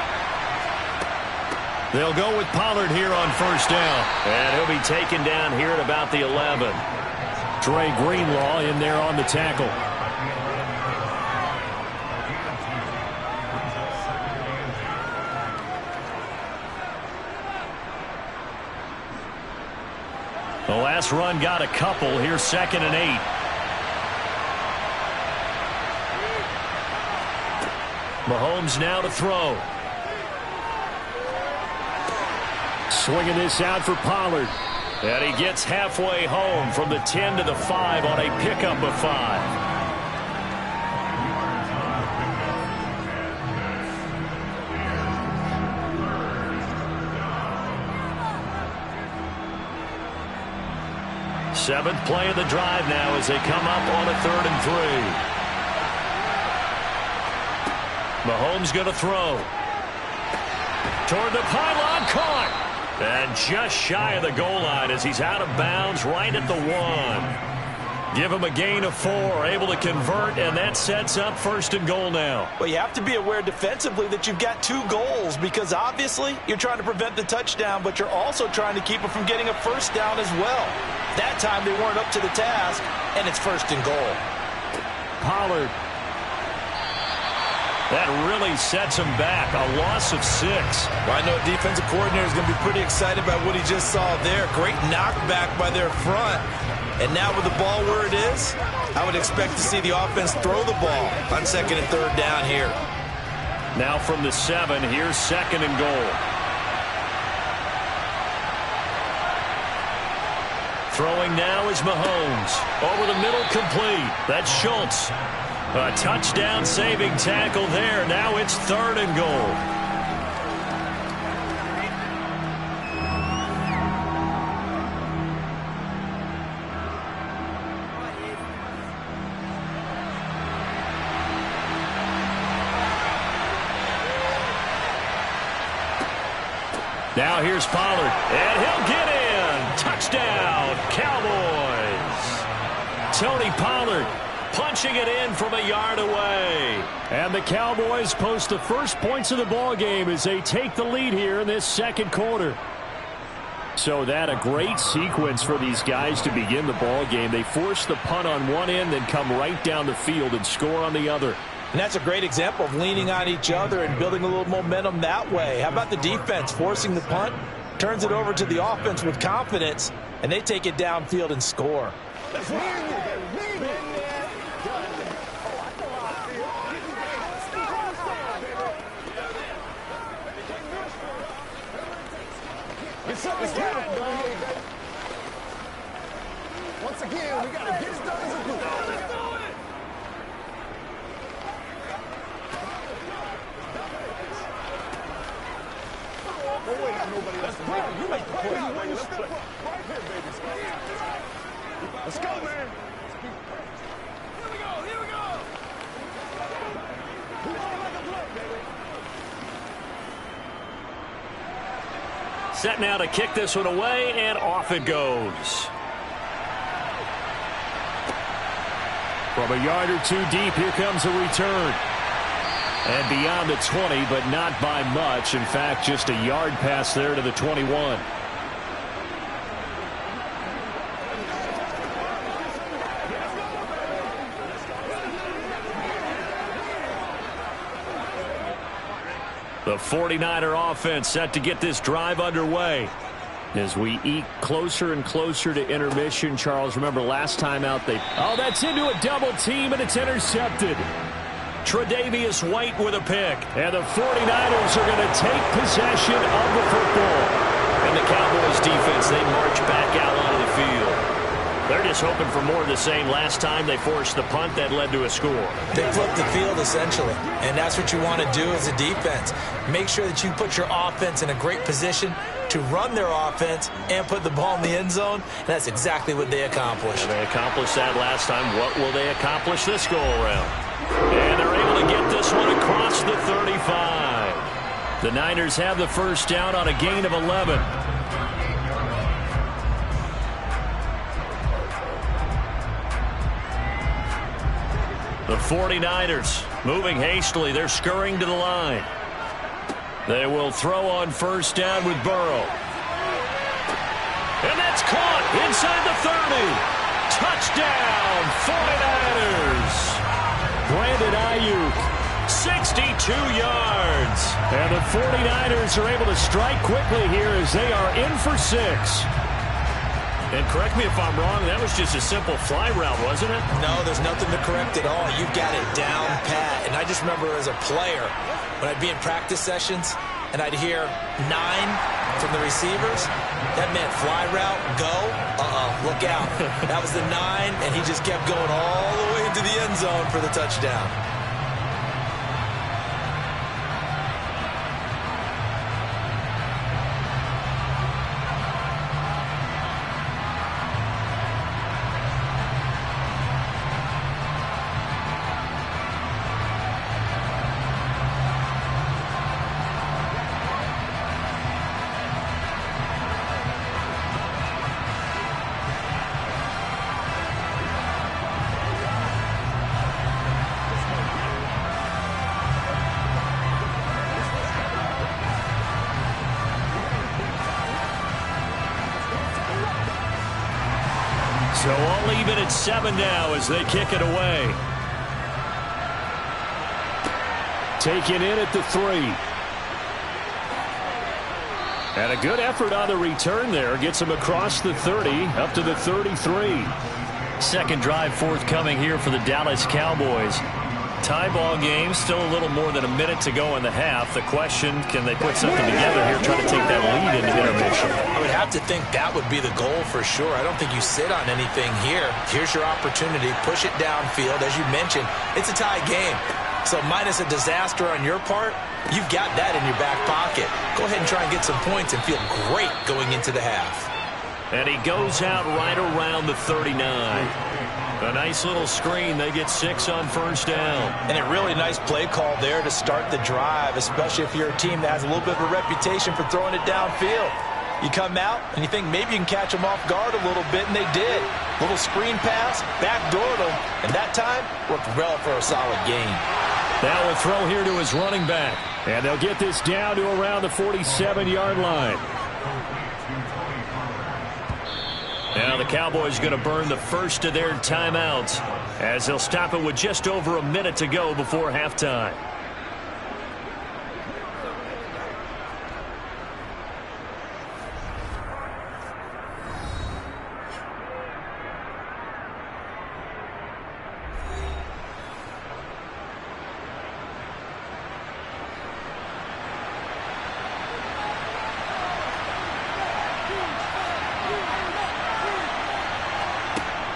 Speaker 1: They'll go with Pollard here on first down. And he'll be taken down here at about the 11.
Speaker 4: Dre Greenlaw in there on the tackle.
Speaker 1: The last run got a couple. Here's 2nd and 8. Mahomes now to throw.
Speaker 4: Swinging this out for Pollard.
Speaker 1: And he gets halfway home from the 10 to the 5 on a pickup of 5. Seventh play of the drive now as they come up on a 3rd and 3. Mahomes going to throw. Toward the pylon, caught. And just shy of the goal line as he's out of bounds right at the 1. Give him a gain of 4, able to convert, and that sets up 1st and goal now.
Speaker 3: Well, you have to be aware defensively that you've got 2 goals because obviously you're trying to prevent the touchdown, but you're also trying to keep it from getting a 1st down as well. That time they weren't up to the task, and it's 1st and goal.
Speaker 4: Pollard.
Speaker 1: That really sets him back. A loss of 6.
Speaker 2: Well, I know defensive coordinator is going to be pretty excited about what he just saw there. Great knockback by their front. And now with the ball where it is, I would expect to see the offense throw the ball on 2nd and 3rd down here.
Speaker 1: Now from the 7, here's 2nd and goal. Throwing now is Mahomes. Over the middle, complete. That's Schultz. A touchdown-saving tackle there. Now it's 3rd and goal. Now here's Pollard, and he'll get in. Touchdown, Cowboys. Tony Pollard punching it in from a yard away.
Speaker 4: And the Cowboys post the first points of the ball game as they take the lead here in this second quarter. So that a great sequence for these guys to begin the ball game. They force the punt on one end, then come right down the field and score on the other.
Speaker 3: And that's a great example of leaning on each other and building a little momentum that way. How about the defense forcing the punt, turns it over to the offense with confidence, and they take it downfield and score.
Speaker 5: Once again, we got to get it done as a group. Don't wait on nobody else to make it. You make the play. Let's play. Right here, baby. Let's go, man. Here we go. Here we go. Like a blood, baby.
Speaker 1: Set now to kick this one away, and off it goes.
Speaker 4: From a yard or two deep, here comes a return. And beyond the 20, but not by much. In fact, just a yard pass there to the 21. The 49er offense set to get this drive underway. As we eke closer and closer to intermission, Charles, remember last time out they... Oh, that's into a double team, and it's intercepted.
Speaker 1: Tre'Davious White with a pick.
Speaker 4: And the 49ers are going to take possession of the football.
Speaker 1: And the Cowboys defense, they march back out onto the field. They're just hoping for more of the same. Last time they forced the punt that led to a score.
Speaker 2: They flipped the field, essentially, and that's what you want to do as a defense. Make sure that you put your offense in a great position to run their offense and put the ball in the end zone, and that's exactly what they accomplished.
Speaker 1: And they accomplished that last time. What will they accomplish this go-around? And they're able to get this one across the 35.
Speaker 4: The Niners have the first down on a gain of 11.
Speaker 1: The 49ers moving hastily. They're scurrying to the line. They will throw on first down with Burrow. And that's caught inside the 30. Touchdown, 49ers.
Speaker 4: Brandon Ayuk,
Speaker 1: 62 yards.
Speaker 4: And the 49ers are able to strike quickly here as they are in for 6.
Speaker 1: And correct me if I'm wrong, that was just a simple fly route, wasn't it?
Speaker 2: No, there's nothing to correct at all. You've got it down pat. And I just remember as a player, when I'd be in practice sessions and I'd hear 9 from the receivers, that meant fly route, go, look out. That was the 9, and he just kept going all the way into the end zone for the touchdown.
Speaker 1: So all even at 7 now as they kick it away.
Speaker 4: Taken in at the 3. And a good effort on the return there. Gets him across the 30, up to the 33.
Speaker 1: Second drive forthcoming here for the Dallas Cowboys. Tie ball game, still a little more than a minute to go in the half. The question, can they put something together here, try to take that lead into intermission?
Speaker 2: I would have to think that would be the goal for sure. I don't think you sit on anything here. Here's your opportunity. Push it downfield. As you mentioned, it's a tie game. So minus a disaster on your part, you've got that in your back pocket. Go ahead and try and get some points and feel great going into the half.
Speaker 1: And he goes out right around the 39. A nice little screen. They get 6 on first down.
Speaker 3: And a really nice play call there to start the drive, especially if you're a team that has a little bit of a reputation for throwing it downfield. You come out and you think maybe you can catch them off guard a little bit, and they did. Little screen pass, backdoored them, and that time worked well for a solid gain.
Speaker 4: Now a throw here to his running back. And they'll get this down to around the 47-yard line.
Speaker 1: Now the Cowboys going to burn the first of their timeouts as they'll stop it with just over a minute to go before halftime.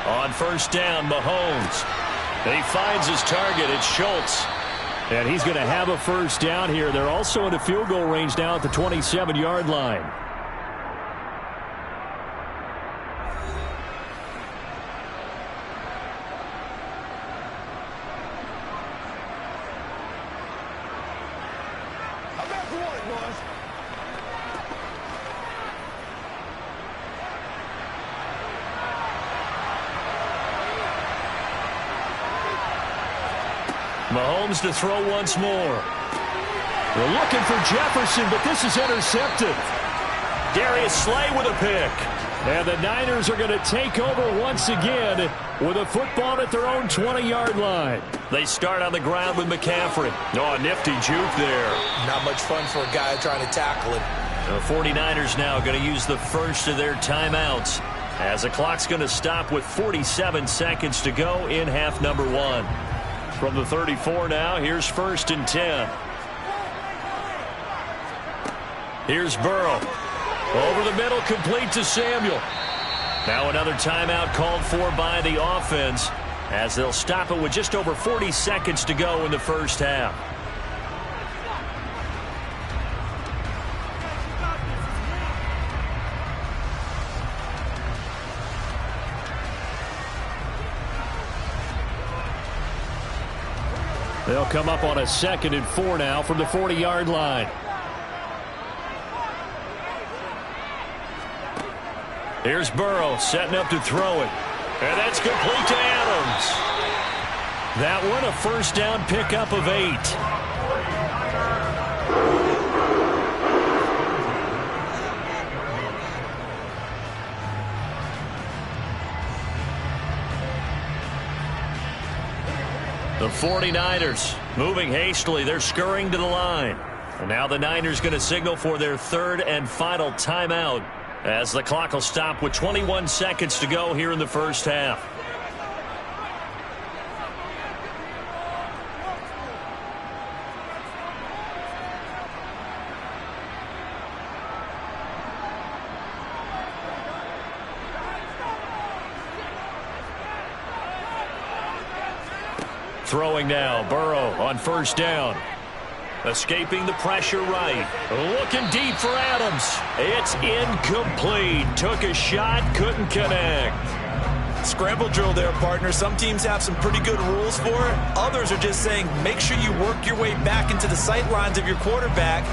Speaker 1: On first down, Mahomes. He finds his target. It's Schultz.
Speaker 4: And he's going to have a first down here. They're also in the field goal range now at the 27-yard line.
Speaker 5: I'm back for one, boys.
Speaker 1: Mahomes to throw once more.
Speaker 4: They're looking for Jefferson, but this is intercepted.
Speaker 1: Darius Slay with a pick.
Speaker 4: And the Niners are going to take over once again with a football at their own 20-yard line.
Speaker 1: They start on the ground with McCaffrey. Oh, a nifty juke there.
Speaker 2: Not much fun for a guy trying to tackle him.
Speaker 1: The 49ers now going to use the first of their timeouts as the clock's going to stop with 47 seconds to go in half number 1. From the 34 now, here's 1st and 10. Here's Burrow. Over the middle, complete to Samuel. Now another timeout called for by the offense as they'll stop it with just over 40 seconds to go in the first half. They'll come up on a 2nd and 4 now from the 40-yard line. Here's Burrow setting up to throw it. And that's complete to Adams. That one a first down pickup of 8. The 49ers moving hastily. They're scurrying to the line. And now the Niners going to signal for their 3rd and final timeout as the clock will stop with 21 seconds to go here in the first half. Throwing now, Burrow on first down. Escaping the pressure right. Looking deep for Adams. It's incomplete. Took a shot, couldn't connect.
Speaker 2: Scramble drill there, partner. Some teams have some pretty good rules for it. Others are just saying make sure you work your way back into the sight lines of your quarterback,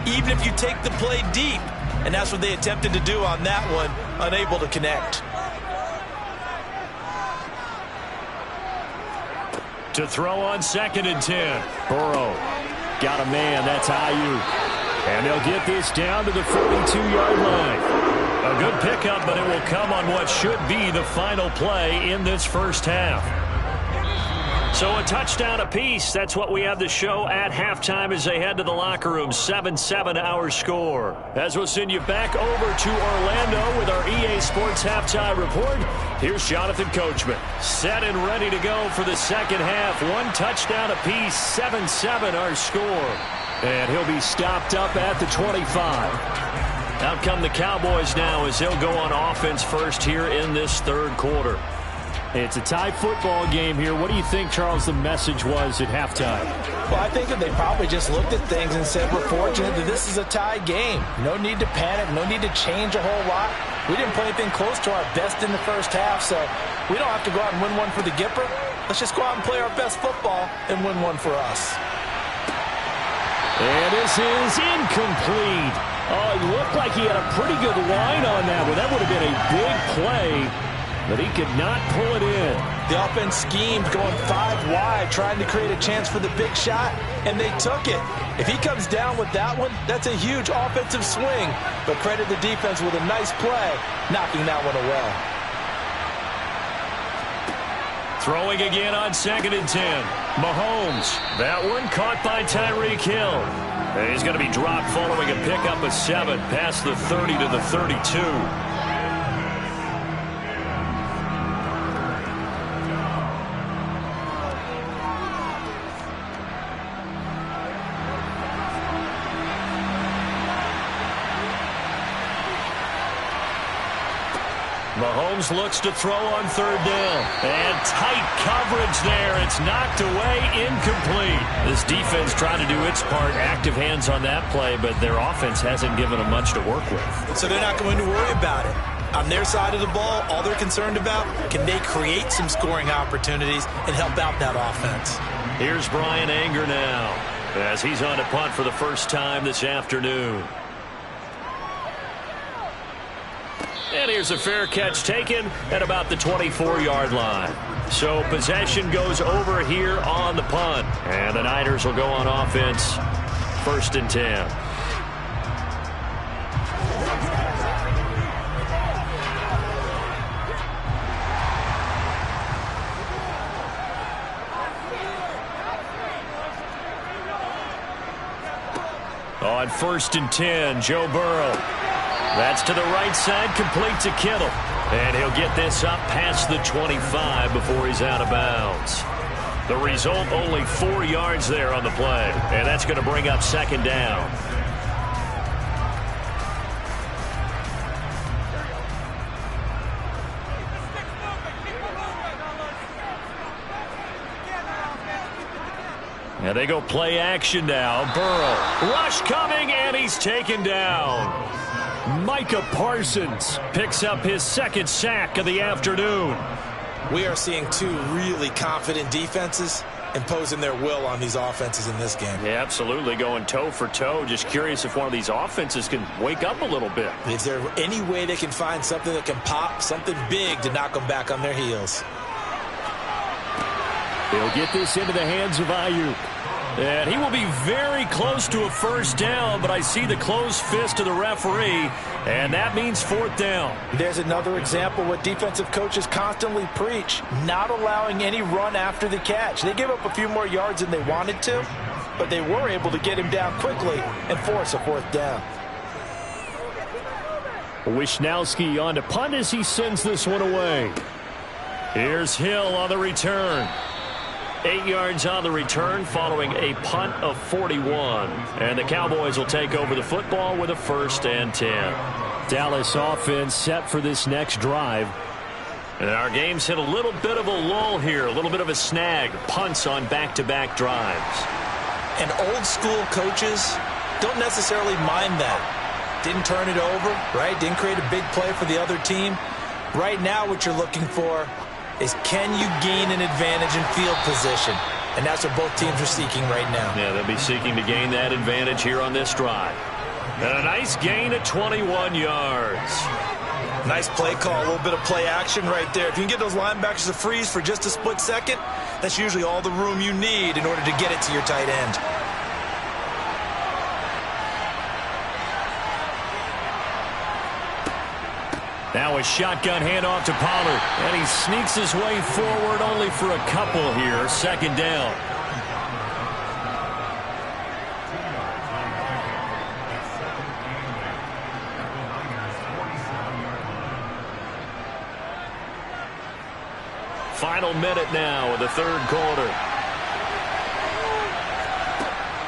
Speaker 2: even if you take the play deep. And that's what they attempted to do on that one, unable to connect.
Speaker 1: To throw on 2nd and 10. Burrow. Got a man, that's Ayuk. And they'll get this down to the 42-yard line. A good pickup, but it will come on what should be the final play in this first half. So a touchdown apiece. That's what we have to show at halftime as they head to the locker room. 7-7 our score. As we'll send you back over to Orlando with our EA Sports Halftime Report. Here's Jonathan Coachman. Set and ready to go for the second half. One touchdown apiece. 7-7 our score. And he'll be stopped up at the 25. Out come the Cowboys now as they'll go on offense first here in this 3rd quarter. It's a tie football game here. What do you think, Charles, the message was at halftime?
Speaker 3: Well, I think that they probably just looked at things and said, we're fortunate that this is a tie game. No need to panic. No need to change a whole lot. We didn't play anything close to our best in the first half, so we don't have to go out and win one for the Gipper. Let's just go out and play our best football and win one for us.
Speaker 4: And this is incomplete. Oh, it looked like he had a pretty good line on that one. That would have been a big play, but he could not pull it in.
Speaker 3: The offense schemed going 5 wide, trying to create a chance for the big shot, and they took it. If he comes down with that one, that's a huge offensive swing. But credit the defense with a nice play, knocking that one away.
Speaker 1: Throwing again on 2nd and 10. Mahomes. That one caught by Tyreek Hill. And he's going to be dropped following a pickup of 7 past the 30 to the 32. Mahomes looks to throw on 3rd down. And tight coverage there. It's knocked away, incomplete. This defense trying to do its part. Active hands on that play, but their offense hasn't given them much to work with.
Speaker 2: So they're not going to worry about it. On their side of the ball, all they're concerned about, can they create some scoring opportunities and help out that offense?
Speaker 1: Here's Brian Anger now as he's on to punt for the first time this afternoon. And here's a fair catch taken at about the 24-yard line. So possession goes over here on the punt. And the Niners will go on offense. 1st and 10. On 1st and 10, Joe Burrow. That's to the right side, complete to Kittle. And he'll get this up past the 25 before he's out of bounds. The result, only 4 yards there on the play. And that's going to bring up 2nd down. And they go play action now. Burrow, rush coming, and he's taken down. Micah Parsons picks up his 2nd sack of the afternoon.
Speaker 2: We are seeing 2 really confident defenses imposing their will on these offenses in this game.
Speaker 1: Yeah, absolutely, going toe for toe. Just curious if one of these offenses can wake up a little bit.
Speaker 2: Is there any way they can find something that can pop, something big to knock them back on their heels?
Speaker 4: They'll get this into the hands of Ayuk.
Speaker 1: And he will be very close to a 1st down, but I see the closed fist of the referee, and that means 4th down.
Speaker 3: There's another example what defensive coaches constantly preach, not allowing any run after the catch. They give up a few more yards than they wanted to, but they were able to get him down quickly and force a 4th down.
Speaker 4: Wishnowski on to punt as he sends this one away.
Speaker 1: Here's Hill on the return. 8 yards on the return following a punt of 41. And the Cowboys will take over the football with a 1st and 10.
Speaker 4: Dallas offense set for this next drive.
Speaker 1: And our game's hit a little bit of a lull here, a little bit of a snag. Punts on back-to-back drives.
Speaker 2: And old school coaches don't necessarily mind that. Didn't turn it over, right? Didn't create a big play for the other team. Right now what you're looking for is, can you gain an advantage in field position? And that's what both teams are seeking right now.
Speaker 1: Yeah, they'll be seeking to gain that advantage here on this drive. And a nice gain of 21 yards.
Speaker 2: Nice play call, a little bit of play action right there. If you can get those linebackers to freeze for just a split second, that's usually all the room you need in order to get it to your tight end.
Speaker 1: Now a shotgun handoff to Pollard. And he sneaks his way forward only for a couple here. 2nd down. Final minute now of the 3rd quarter.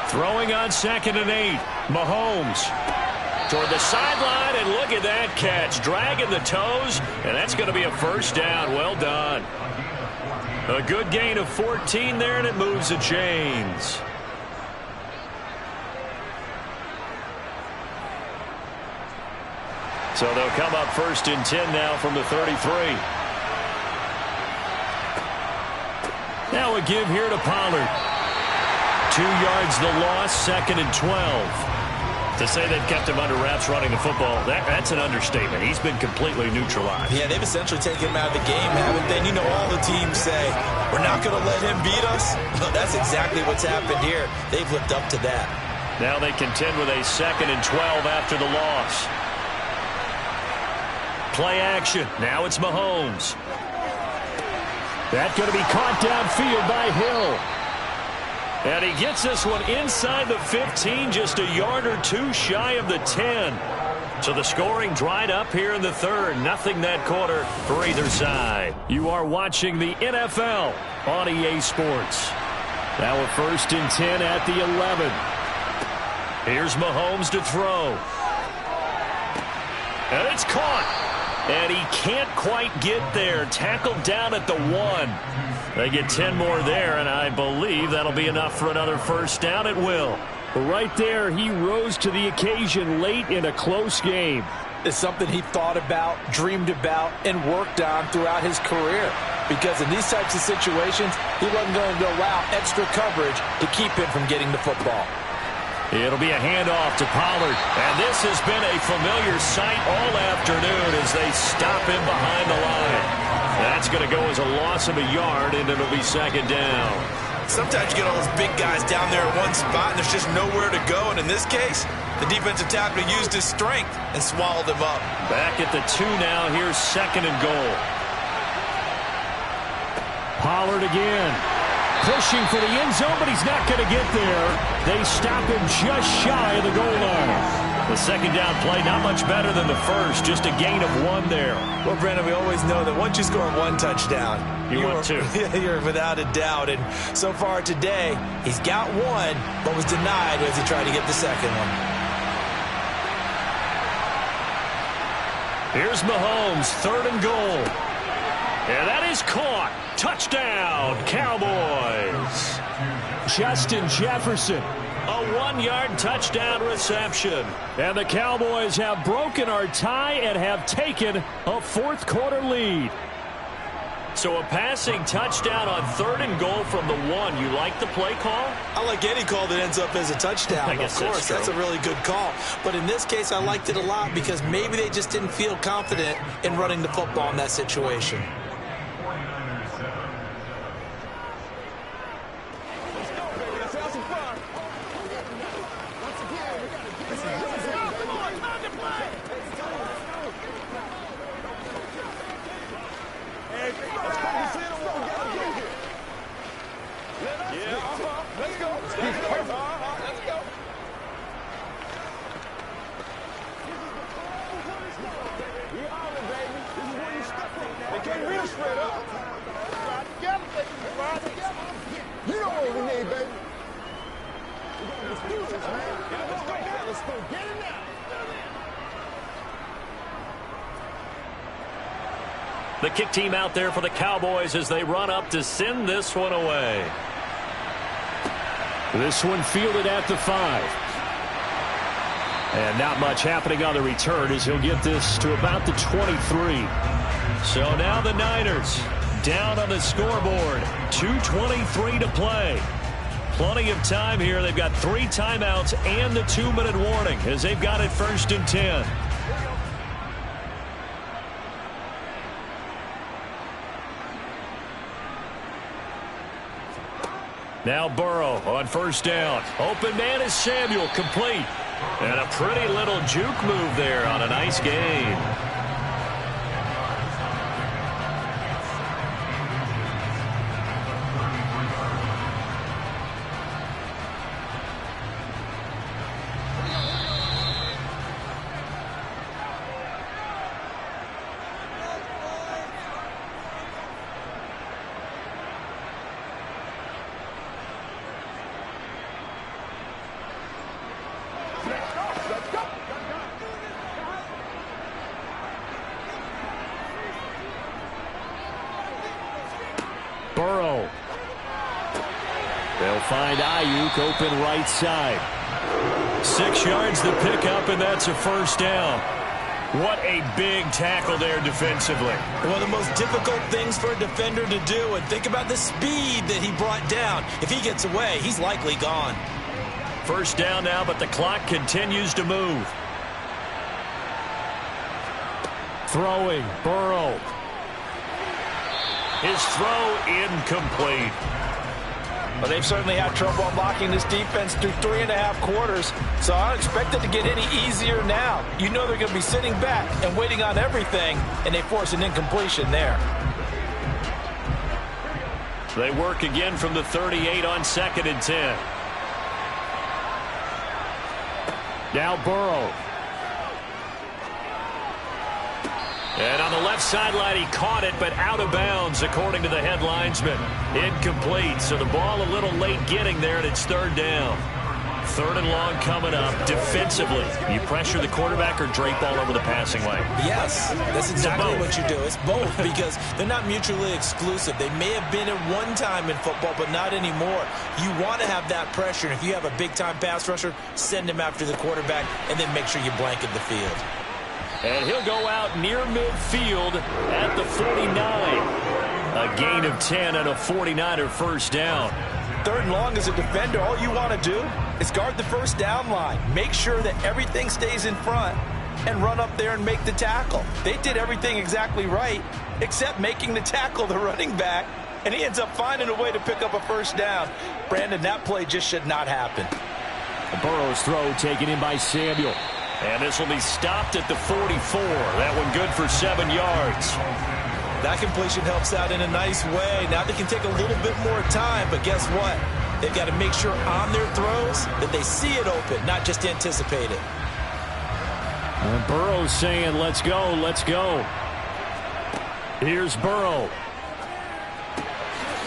Speaker 1: Throwing on 2nd and 8. Mahomes toward the sideline, and look at that catch. Dragging the toes, and that's going to be a 1st down. Well done. A good gain of 14 there, and it moves the chains. So they'll come up 1st and 10 now from the 33. Now a give here to Pollard. 2 yards the loss, 2nd and 12. To say they've kept him under wraps running the football, that's an understatement. He's been completely neutralized.
Speaker 2: Yeah, they've essentially taken him out of the game, haven't they? You know, all the teams say, we're not going to let him beat us. Well, that's exactly what's happened here. They've lived up to that.
Speaker 1: Now they contend with a 2nd and 12 after the loss. Play action. Now it's Mahomes.
Speaker 4: That's going to be caught downfield by Hill.
Speaker 1: And he gets this one inside the 15, just a yard or 2 shy of the 10. So the scoring dried up here in the 3rd. Nothing that quarter for either side.
Speaker 4: You are watching the NFL on EA Sports. Now a 1st and 10 at the 11.
Speaker 1: Here's Mahomes to throw. And it's caught. And he can't quite get there. Tackled down at the 1. They get 10 more there, and I believe that'll be enough for another 1st down. It will.
Speaker 4: Right there, he rose to the occasion late in a close game.
Speaker 3: It's something he thought about, dreamed about, and worked on throughout his career. Because in these types of situations, he wasn't going to allow extra coverage to keep him from getting the football.
Speaker 1: It'll be a handoff to Pollard. And this has been a familiar sight all afternoon as they stop him behind the line. That's going to go as a loss of a yard, and it'll be 2nd down.
Speaker 2: Sometimes you get all those big guys down there in one spot, and there's just nowhere to go. And in this case, the defensive tackle used his strength and swallowed him up.
Speaker 1: Back at the 2 now. Here's 2nd and goal.
Speaker 4: Pollard again. Pushing for the end zone, but he's not going to get there. They stop him just shy of the goal line.
Speaker 1: The second down play, not much better than the first, just a gain of 1 there.
Speaker 2: Well, Brandon, we always know that once you score 1 touchdown,
Speaker 1: you want 2.
Speaker 2: You're without a doubt. And so far today, he's got 1, but was denied as he tried to get the second one.
Speaker 1: Here's Mahomes, 3rd and goal. And that is caught. Touchdown, Cowboys.
Speaker 4: Justin Jefferson.
Speaker 1: A 1-yard touchdown reception.
Speaker 4: And the Cowboys have broken our tie and have taken a 4th quarter lead.
Speaker 1: So a passing touchdown on 3rd and goal from the 1. You like the play call?
Speaker 2: I like any call that ends up as a touchdown.
Speaker 1: I guess
Speaker 2: of course, that's a really good call. But in this case, I liked it a lot because maybe they just didn't feel confident in running the football in that situation.
Speaker 1: The kick team out there for the Cowboys as they run up to send this one away.
Speaker 4: This one fielded at the 5. And not much happening on the return as he'll get this to about the 23.
Speaker 1: So now the Niners down on the scoreboard. 2:23 to play. Plenty of time here. They've got 3 timeouts and the 2-minute warning as they've got it 1st and 10. Now Burrow on 1st down. Open man is Samuel, complete. And a pretty little juke move there on a nice gain.
Speaker 4: Burrow. They'll find Ayuk open right side.
Speaker 1: 6 yards the pickup, and that's a 1st down. What a big tackle there defensively.
Speaker 2: One of the most difficult things for a defender to do, and think about the speed that he brought down. If he gets away, he's likely gone.
Speaker 1: 1st down now, but the clock continues to move.
Speaker 4: Throwing, Burrow.
Speaker 1: His throw incomplete.
Speaker 3: Well, they've certainly had trouble unlocking this defense through 3.5 quarters, so I don't expect it to get any easier now. You know they're going to be sitting back and waiting on everything, and they force an incompletion there.
Speaker 1: They work again from the 38 on 2nd and 10.
Speaker 4: Now Burrow.
Speaker 1: And on the left sideline, he caught it, but out of bounds, according to the head linesman. Incomplete, so the ball a little late getting there, and it's 3rd down. 3rd and long coming up. Defensively, you pressure the quarterback or drape all over the passing lane?
Speaker 2: Yes, that's exactly what you do. It's both because they're not mutually exclusive. They may have been at one time in football, but not anymore. You want to have that pressure, and if you have a big-time pass rusher, send him after the quarterback, and then make sure you blanket the field.
Speaker 1: And he'll go out near midfield at the 49. A gain of 10 and a 49er 1st down.
Speaker 3: 3rd and long as a defender, all you want to do is guard the 1st down line. Make sure that everything stays in front and run up there and make the tackle. They did everything exactly right except making the tackle the running back, and he ends up finding a way to pick up a 1st down. Brandon, that play just should not happen.
Speaker 4: Burrow's throw taken in by Samuel.
Speaker 1: And this will be stopped at the 44. That one good for 7 yards.
Speaker 2: That completion helps out in a nice way. Now they can take a little bit more time, but guess what? They've got to make sure on their throws that they see it open, not just anticipate it.
Speaker 4: And Burrow's saying, let's go, let's go. Here's Burrow.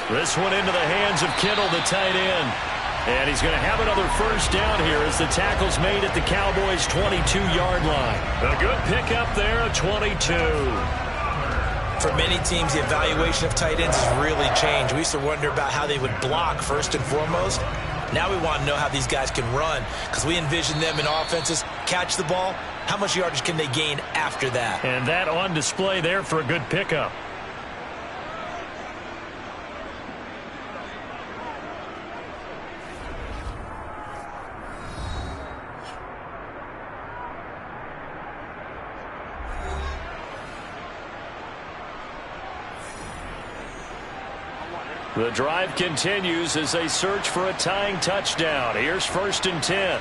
Speaker 1: This one into the hands of Kittle, the tight end. And he's going to have another first down here as the tackle's made at the Cowboys' 22-yard line. A good pickup there, a 22.
Speaker 2: For many teams, the evaluation of tight ends has really changed. We used to wonder about how they would block first and foremost. Now we want to know how these guys can run because we envision them in offenses catch the ball. How much yardage can they gain after that?
Speaker 1: And that on display there for a good pickup. The drive continues as they search for a tying touchdown. Here's 1st and 10.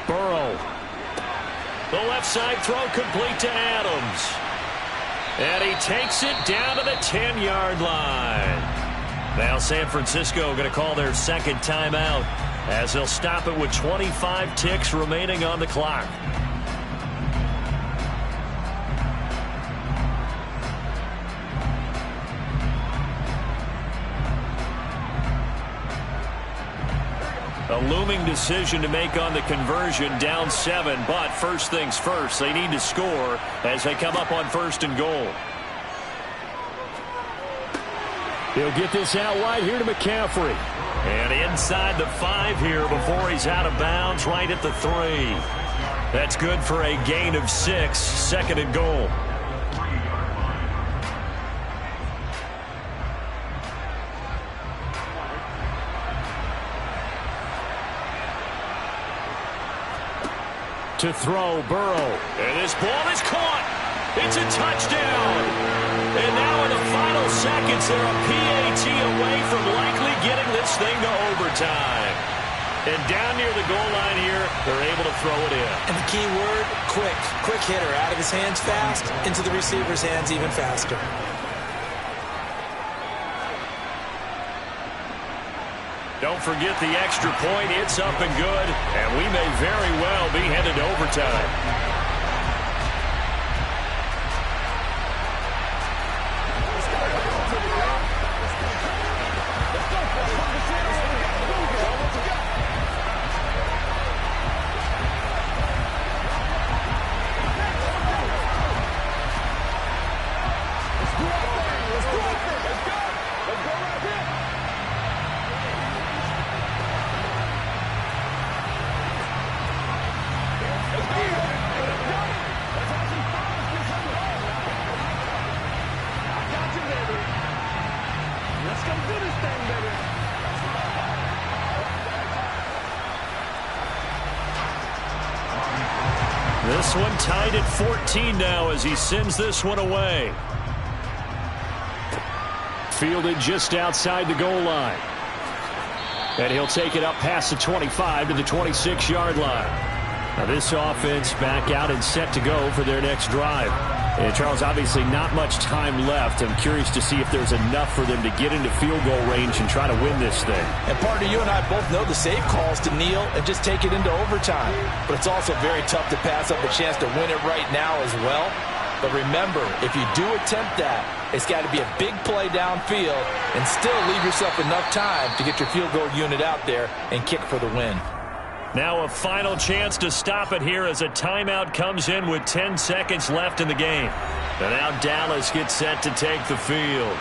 Speaker 1: Burrow. The left side throw complete to Adams. And he takes it down to the 10-yard line. Now San Francisco going to call their second timeout as they'll stop it with 25 ticks remaining on the clock. A looming decision to make on the conversion, down 7, but first things first, they need to score as they come up on 1st and goal.
Speaker 4: He'll get this out wide here to McCaffrey.
Speaker 1: And inside the 5 here before he's out of bounds, right at the 3. That's good for a gain of 6, 2nd and goal.
Speaker 4: To throw, Burrow.
Speaker 1: And this ball is caught. It's a touchdown. And now in the final seconds, they're a PAT away from likely getting this thing to overtime. And down near the goal line here, they're able to throw it in.
Speaker 2: And the key word, quick. Quick hitter, out of his hands fast, into the receiver's hands even faster.
Speaker 1: Don't forget the extra point. It's up and good, and we may very well be headed to overtime. This one tied at 14 now as he sends this one away.
Speaker 4: Fielded just outside the goal line. And he'll take it up past the 25 to the 26-yard line. Now this offense back out and set to go for their next drive. And Charles, obviously not much time left. I'm curious to see if there's enough for them to get into field goal range and try to win this thing.
Speaker 3: And partner, you and I both know the safe calls to kneel and just take it into overtime. But it's also very tough to pass up a chance to win it right now as well. But remember, if you do attempt that, it's got to be a big play downfield and still leave yourself enough time to get your field goal unit out there and kick for the win.
Speaker 1: Now a final chance to stop it here as a timeout comes in with 10 seconds left in the game. And now Dallas gets set to take the field.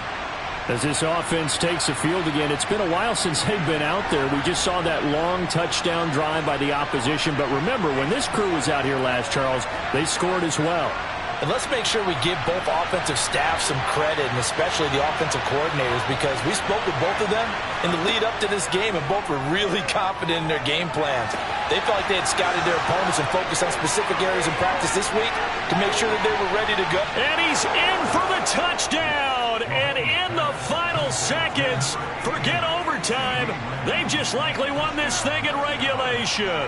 Speaker 4: As this offense takes the field again, it's been a while since they've been out there. We just saw that long touchdown drive by the opposition. But remember, when this crew was out here last, Charles, they scored as well.
Speaker 3: And let's make sure we give both offensive staff some credit, and especially the offensive coordinators, because we spoke with both of them in the lead up to this game, and both were really confident in their game plans. They felt like they had scouted their opponents and focused on specific areas in practice this week to make sure that they were ready to go.
Speaker 1: And he's in for the touchdown. And in the final seconds, forget overtime. They've just likely won this thing in regulation.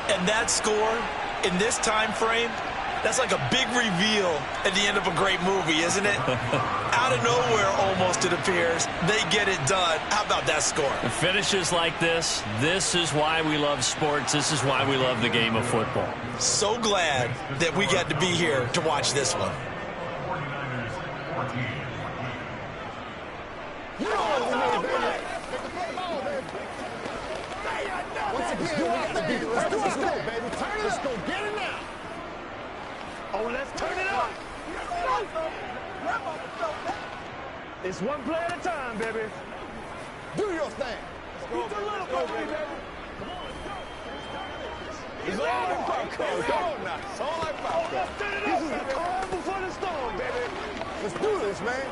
Speaker 2: And that score in this time frame, that's like a big reveal at the end of a great movie, isn't it? Out Out of nowhere, almost, it appears, they get it done. How about that score?
Speaker 1: Finishes like this is why we love sports. This is why we love the game of football.
Speaker 2: So glad that we got to be here to watch this one.
Speaker 5: Let's go, baby. Turn it up. Let's go. Get it now. Oh, let's turn it up. It's one play at a time, baby. Do your thing. Let's go, baby. It's all like popcorn. Come on now. It's all like popcorn. This is the calm before the storm, baby. Let's do this, man.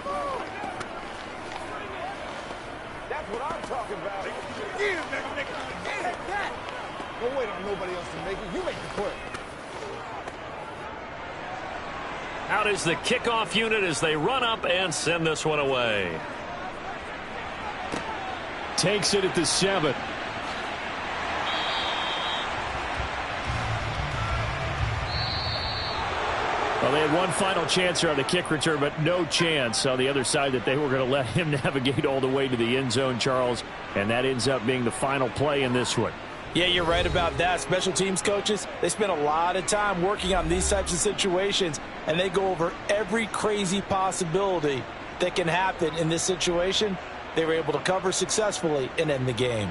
Speaker 5: That's what I'm talking about. Yeah, nigga. Take that. Don't wait on nobody else to make it. You make the play.
Speaker 1: Out is the kickoff unit as they run up and send this one away.
Speaker 4: Takes it at the 7. Well, they had one final chance here on the kick return, but no chance on the other side that they were going to let him navigate all the way to the end zone, Charles. And that ends up being the final play in this one.
Speaker 3: Yeah, you're right about that. Special teams coaches, they spend a lot of time working on these types of situations, and they go over every crazy possibility that can happen in this situation. They were able to cover successfully and end the game.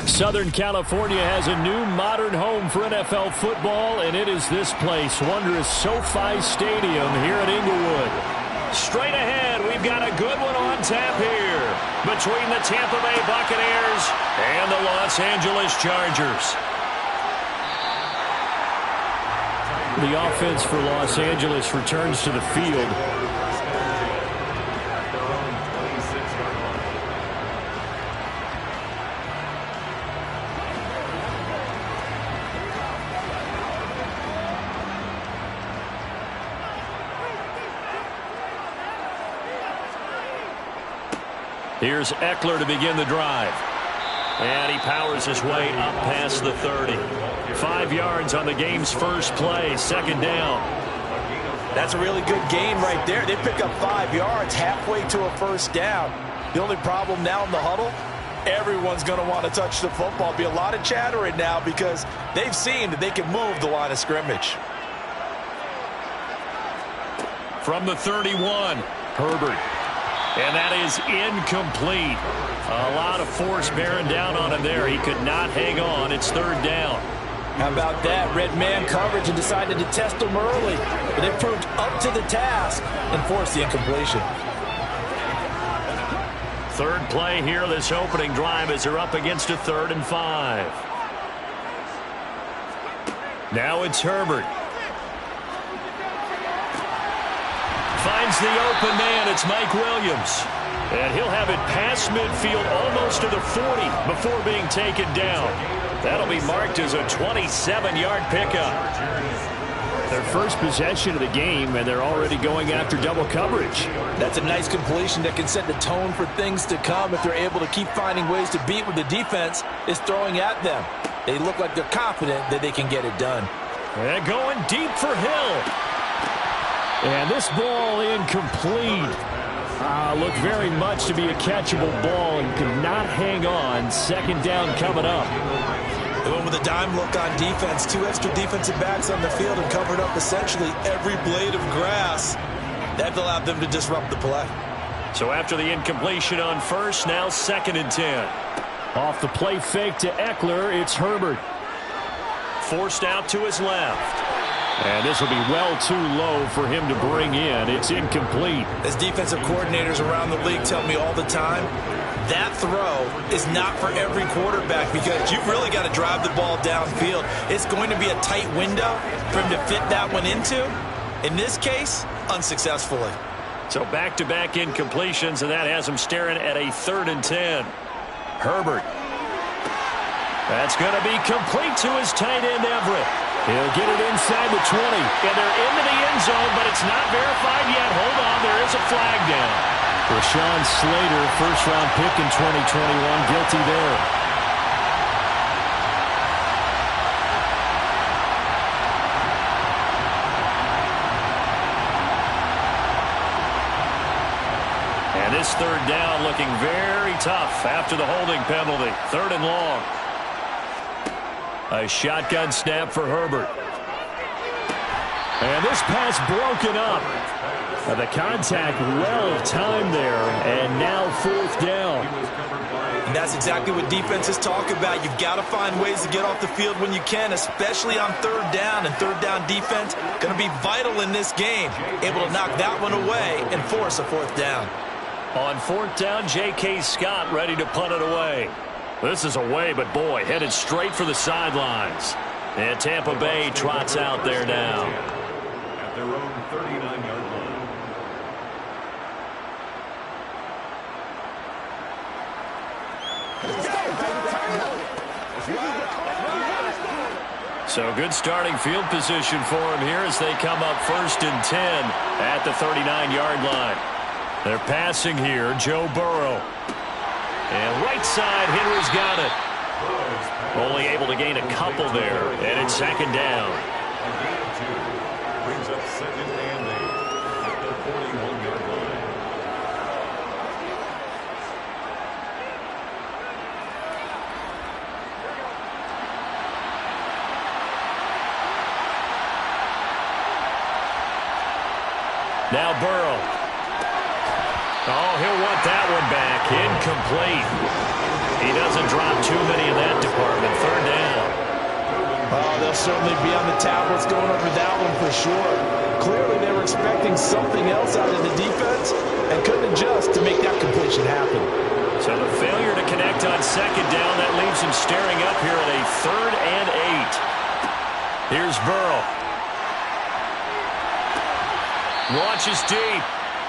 Speaker 4: Southern California has a new modern home for NFL football, and it is this place, wondrous SoFi Stadium here at Inglewood.
Speaker 1: Straight ahead, we've got a good one on tap here between the Tampa Bay Buccaneers and the Los Angeles Chargers.
Speaker 4: The offense for Los Angeles returns to the field.
Speaker 1: Here's Eckler to begin the drive. And he powers his way up past the 30. 5 yards on the game's first play, second down.
Speaker 3: That's a really good gain right there. They pick up 5 yards halfway to a first down. The only problem now in the huddle, everyone's going to want to touch the football. Be a lot of chattering now because they've seen that they can move the line of scrimmage.
Speaker 1: From the 31, Herbert. And that is incomplete. A lot of force bearing down on him there. He could not hang on. It's third down.
Speaker 3: How about that? Red man coverage and decided to test him early. But they proved up to the task and forced the incompletion.
Speaker 1: Third play here, this opening drive, as they're up against a 3rd and 5. Now it's Herbert. Finds the open man. It's Mike Williams. And he'll have it past midfield almost to the 40 before being taken down. That'll be marked as a 27-yard pickup.
Speaker 4: Their first possession of the game, and they're already going after double coverage.
Speaker 3: That's a nice completion that can set the tone for things to come if they're able to keep finding ways to beat what the defense is throwing at them. They look like they're confident that they can get it done.
Speaker 1: And going deep for Hill.
Speaker 4: And this ball incomplete. Looked very much to be a catchable ball and could not hang on. Second down coming up.
Speaker 2: They went with a dime look on defense. 2 extra defensive backs on the field and covered up essentially every blade of grass. That allowed them to disrupt the play.
Speaker 1: So after the incompletion on first, now 2nd and 10.
Speaker 4: Off the play fake to Eckler, it's Herbert.
Speaker 1: Forced out to his left.
Speaker 4: And this will be well too low for him to bring in. It's incomplete.
Speaker 2: As defensive coordinators around the league tell me all the time, that throw is not for every quarterback because you've really got to drive the ball downfield. It's going to be a tight window for him to fit that one into. In this case, unsuccessfully.
Speaker 1: So back-to-back incompletions, and that has him staring at a 3rd and 10. Herbert. That's going to be complete to his tight end, Everett.
Speaker 4: He'll get it inside the 20.
Speaker 1: And they're into the end zone, but it's not verified yet. Hold on, there is a flag down.
Speaker 4: Rashawn Slater, first-round pick in 2021, guilty there.
Speaker 1: And this third down looking very tough after the holding penalty. 3rd and long. A shotgun snap for Herbert.
Speaker 4: And this pass broken up. The contact well timed there, and now 4th down.
Speaker 2: And that's exactly what defenses talk about. You've got to find ways to get off the field when you can, especially on 3rd down. And 3rd down defense going to be vital in this game. Able to knock that one away and force a 4th down.
Speaker 1: On 4th down, J.K. Scott ready to punt it away. This is away, but boy, headed straight for the sidelines. And Tampa Bay trots out there now.
Speaker 5: At their own 39-yard line.
Speaker 1: So good starting field position for him here as they come up 1st and 10 at the 39-yard line. They're passing here, Joe Burrow. And right side, Henry's got it. Only able to gain a couple there, and it's 2nd down.
Speaker 5: Brings up 2nd and 8 at the 41-yard line.
Speaker 1: Now Burrow. Oh, he'll want that one back. Incomplete. He doesn't drop too many in that department. Third down.
Speaker 3: Oh, they'll certainly be on the tablets going over that one for sure. Clearly, they were expecting something else out of the defense and couldn't adjust to make that completion happen.
Speaker 1: So the failure to connect on second down, that leaves him staring up here at a 3rd and 8. Here's Burrow. Launches deep.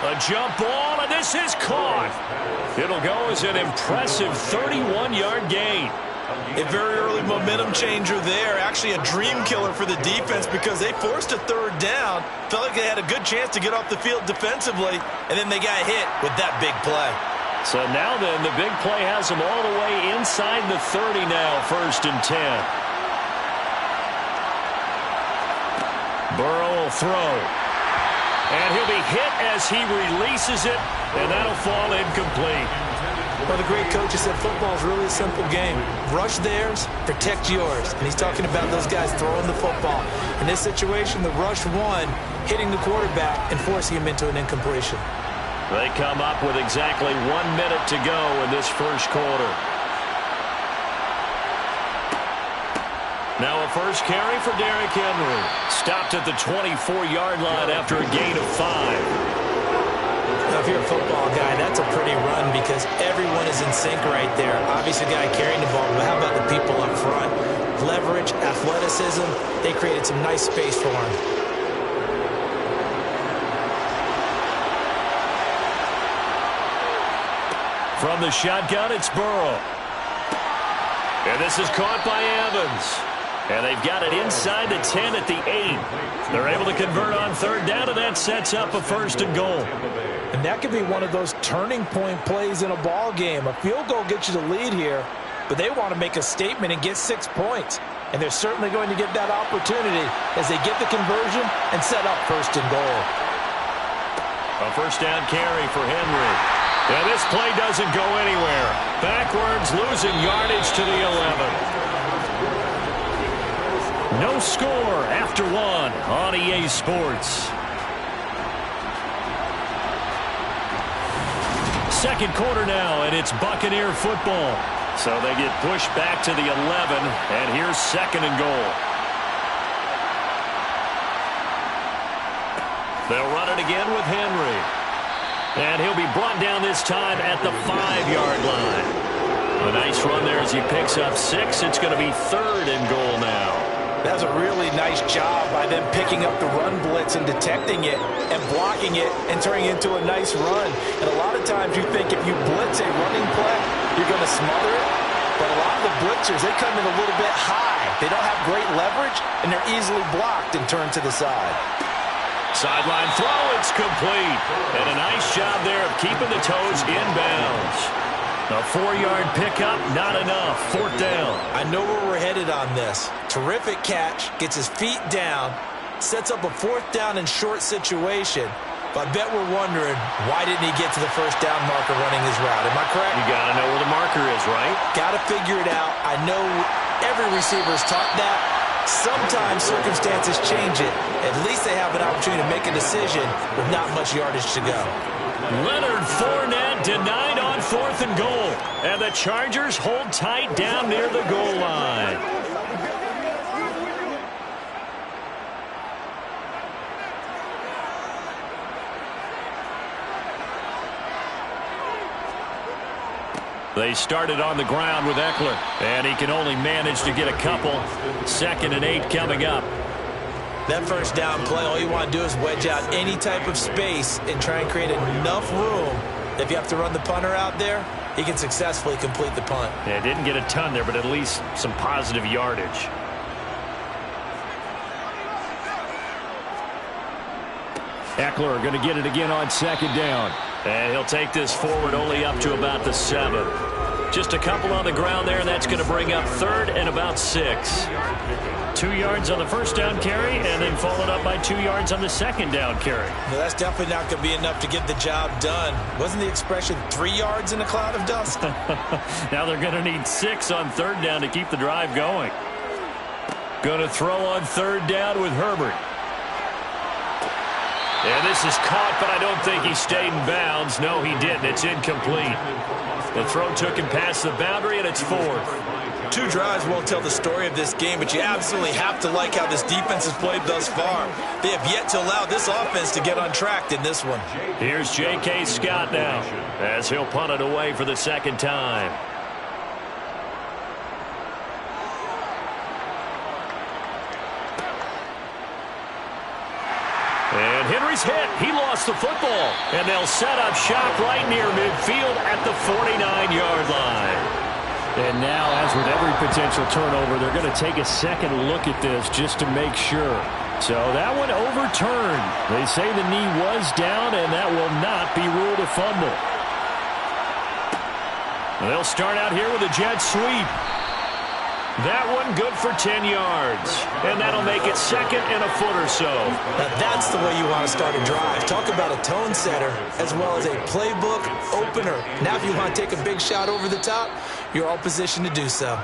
Speaker 1: A jump ball, and this is caught. It'll go as an impressive 31-yard gain.
Speaker 2: A very early momentum changer there. Actually a dream killer for the defense because they forced a 3rd down. Felt like they had a good chance to get off the field defensively, and then they got hit with that big play.
Speaker 1: So now then, the big play has them all the way inside the 30 now, 1st and 10. Burrow will throw. And he'll be hit as he releases it, and that'll fall incomplete.
Speaker 3: Well, the great coach has said football is really a simple game. Rush theirs, protect yours. And he's talking about those guys throwing the football. In this situation, the rush won, hitting the quarterback and forcing him into an incompletion.
Speaker 1: They come up with exactly 1 minute to go in this first quarter. Now a first carry for Derrick Henry. Stopped at the 24-yard line after a gain of 5.
Speaker 3: Now, if you're a football guy, that's a pretty run because everyone is in sync right there. Obviously, the guy carrying the ball, but how about the people up front? Leverage, athleticism, they created some nice space for him.
Speaker 1: From the shotgun, it's Burrow. And this is caught by Evans. And they've got it inside the 10 at the 8. They're able to convert on 3rd down, and that sets up a 1st and goal.
Speaker 3: And that could be one of those turning point plays in a ball game. A field goal gets you the lead here, but they want to make a statement and get 6 points. And they're certainly going to get that opportunity as they get the conversion and set up 1st and goal.
Speaker 1: A 1st down carry for Henry. And this play doesn't go anywhere. Backwards, losing yardage to the 11. No score after 1 on EA Sports. Second quarter now, and it's Buccaneer football. So they get pushed back to the 11, and here's 2nd and goal. They'll run it again with Henry. And he'll be brought down this time at the 5-yard line. A nice run there as he picks up 6. It's going to be 3rd and goal now.
Speaker 3: That was a really nice job by them picking up the run blitz and detecting it and blocking it and turning it into a nice run. And a lot of times you think if you blitz a running play, you're going to smother it. But a lot of the blitzers, they come in a little bit high. They don't have great leverage, and they're easily blocked and turned to the side.
Speaker 1: Sideline throw, it's complete. And a nice job there of keeping the toes in bounds. A 4-yard pickup, not enough. 4th down.
Speaker 3: I know where we're headed on this. Terrific catch, gets his feet down, sets up a 4th down and short situation. But I bet we're wondering, why didn't he get to the 1st down marker running his route? Am I correct?
Speaker 1: You got to know where the marker is, right?
Speaker 3: Got to figure it out. I know every receiver is taught that. Sometimes circumstances change it. At least they have an opportunity to make a decision with not much yardage to go.
Speaker 1: Leonard Fournette denied on 4th and goal. And the Chargers hold tight down near the goal line. They started on the ground with Eckler, and he can only manage to get a couple. 2nd and 8 coming up.
Speaker 3: That 1st down play, all you want to do is wedge out any type of space and try and create enough room. If you have to run the punter out there, he can successfully complete the punt.
Speaker 1: Yeah, didn't get a ton there, but at least some positive yardage. Eckler going to get it again on 2nd down. And he'll take this forward only up to about the 7. Just a couple on the ground there, and that's going to bring up 3rd and about 6. 2 yards on the 1st down carry, and then followed up by 2 yards on the 2nd down carry.
Speaker 3: Well, that's definitely not going to be enough to get the job done. Wasn't the expression 3 yards in a cloud of dust?
Speaker 1: Now they're going to need 6 on 3rd down to keep the drive going. Going to throw on 3rd down with Herbert. And this is caught, but I don't think he stayed in bounds. No, he didn't. It's incomplete. The throw took him past the boundary, and it's 4th.
Speaker 2: 2 drives won't tell the story of this game, but you absolutely have to like how this defense has played thus far. They have yet to allow this offense to get untracked in this one.
Speaker 1: Here's J.K. Scott now, as he'll punt it away for the second time. And Henry's hit. He lost the football. And they'll set up shop right near midfield at the 49-yard line.
Speaker 4: And now, as with every potential turnover, they're going to take a second look at this just to make sure. So that one overturned. They say the knee was down, and that will not be ruled a fumble. They'll start out here with a jet sweep. That one good for 10 yards. And that'll make it second and a foot or so.
Speaker 2: Now that's the way you want to start a drive. Talk about a tone setter as well as a playbook opener. Now if you want to take a big shot over the top, you're all positioned to do so.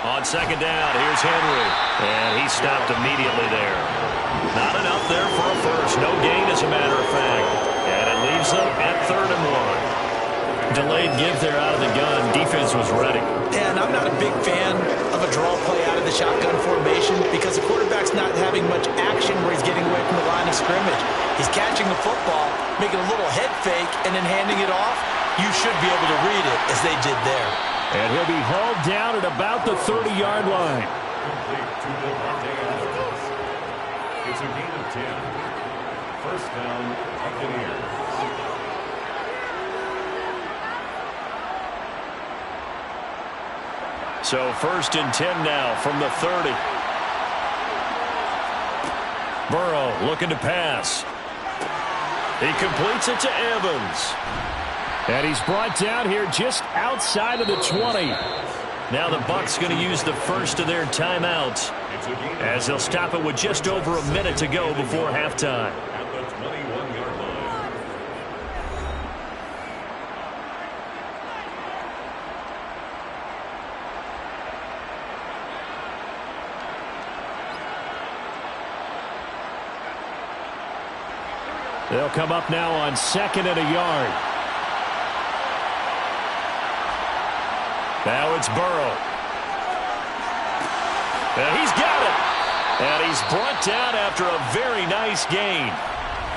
Speaker 1: On second down, here's Henry. And he stopped immediately there. Not enough there for a first. No gain, as a matter of fact. And it leaves them at 3rd and 1.
Speaker 4: Delayed give there out of the gun. Defense was ready.
Speaker 2: And I'm not a big fan of a draw play out of the shotgun formation because the quarterback's not having much action where he's getting away from the line of scrimmage. He's catching the football, making a little head fake, and then handing it off. You should be able to read it as they did there.
Speaker 4: And he'll be hauled down at about the 30-yard line.
Speaker 5: It's a gain of 10. First down, Buccaneers.
Speaker 1: So 1st and 10 now from the 30. Burrow looking to pass. He completes it to Evans.
Speaker 4: And he's brought down here just outside of the 20.
Speaker 1: Now the Bucs going to use the first of their timeouts as they'll stop it with just over a minute to go before halftime.
Speaker 5: At the 21-yard line.
Speaker 4: They'll come up now on 2nd and a yard.
Speaker 1: Now it's Burrow. And he's got it. And he's brought down after a very nice gain.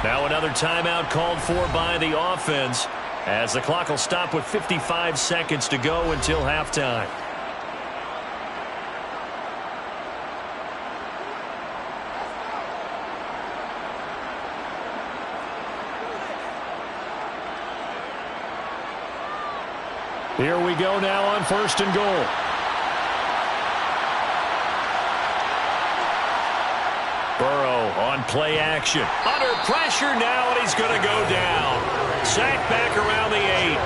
Speaker 1: Now another timeout called for by the offense as the clock will stop with 55 seconds to go until halftime.
Speaker 4: Here we go now on 1st and goal.
Speaker 1: Burrow on play action. Under pressure now, and he's going to go down. Sacked back around the 8.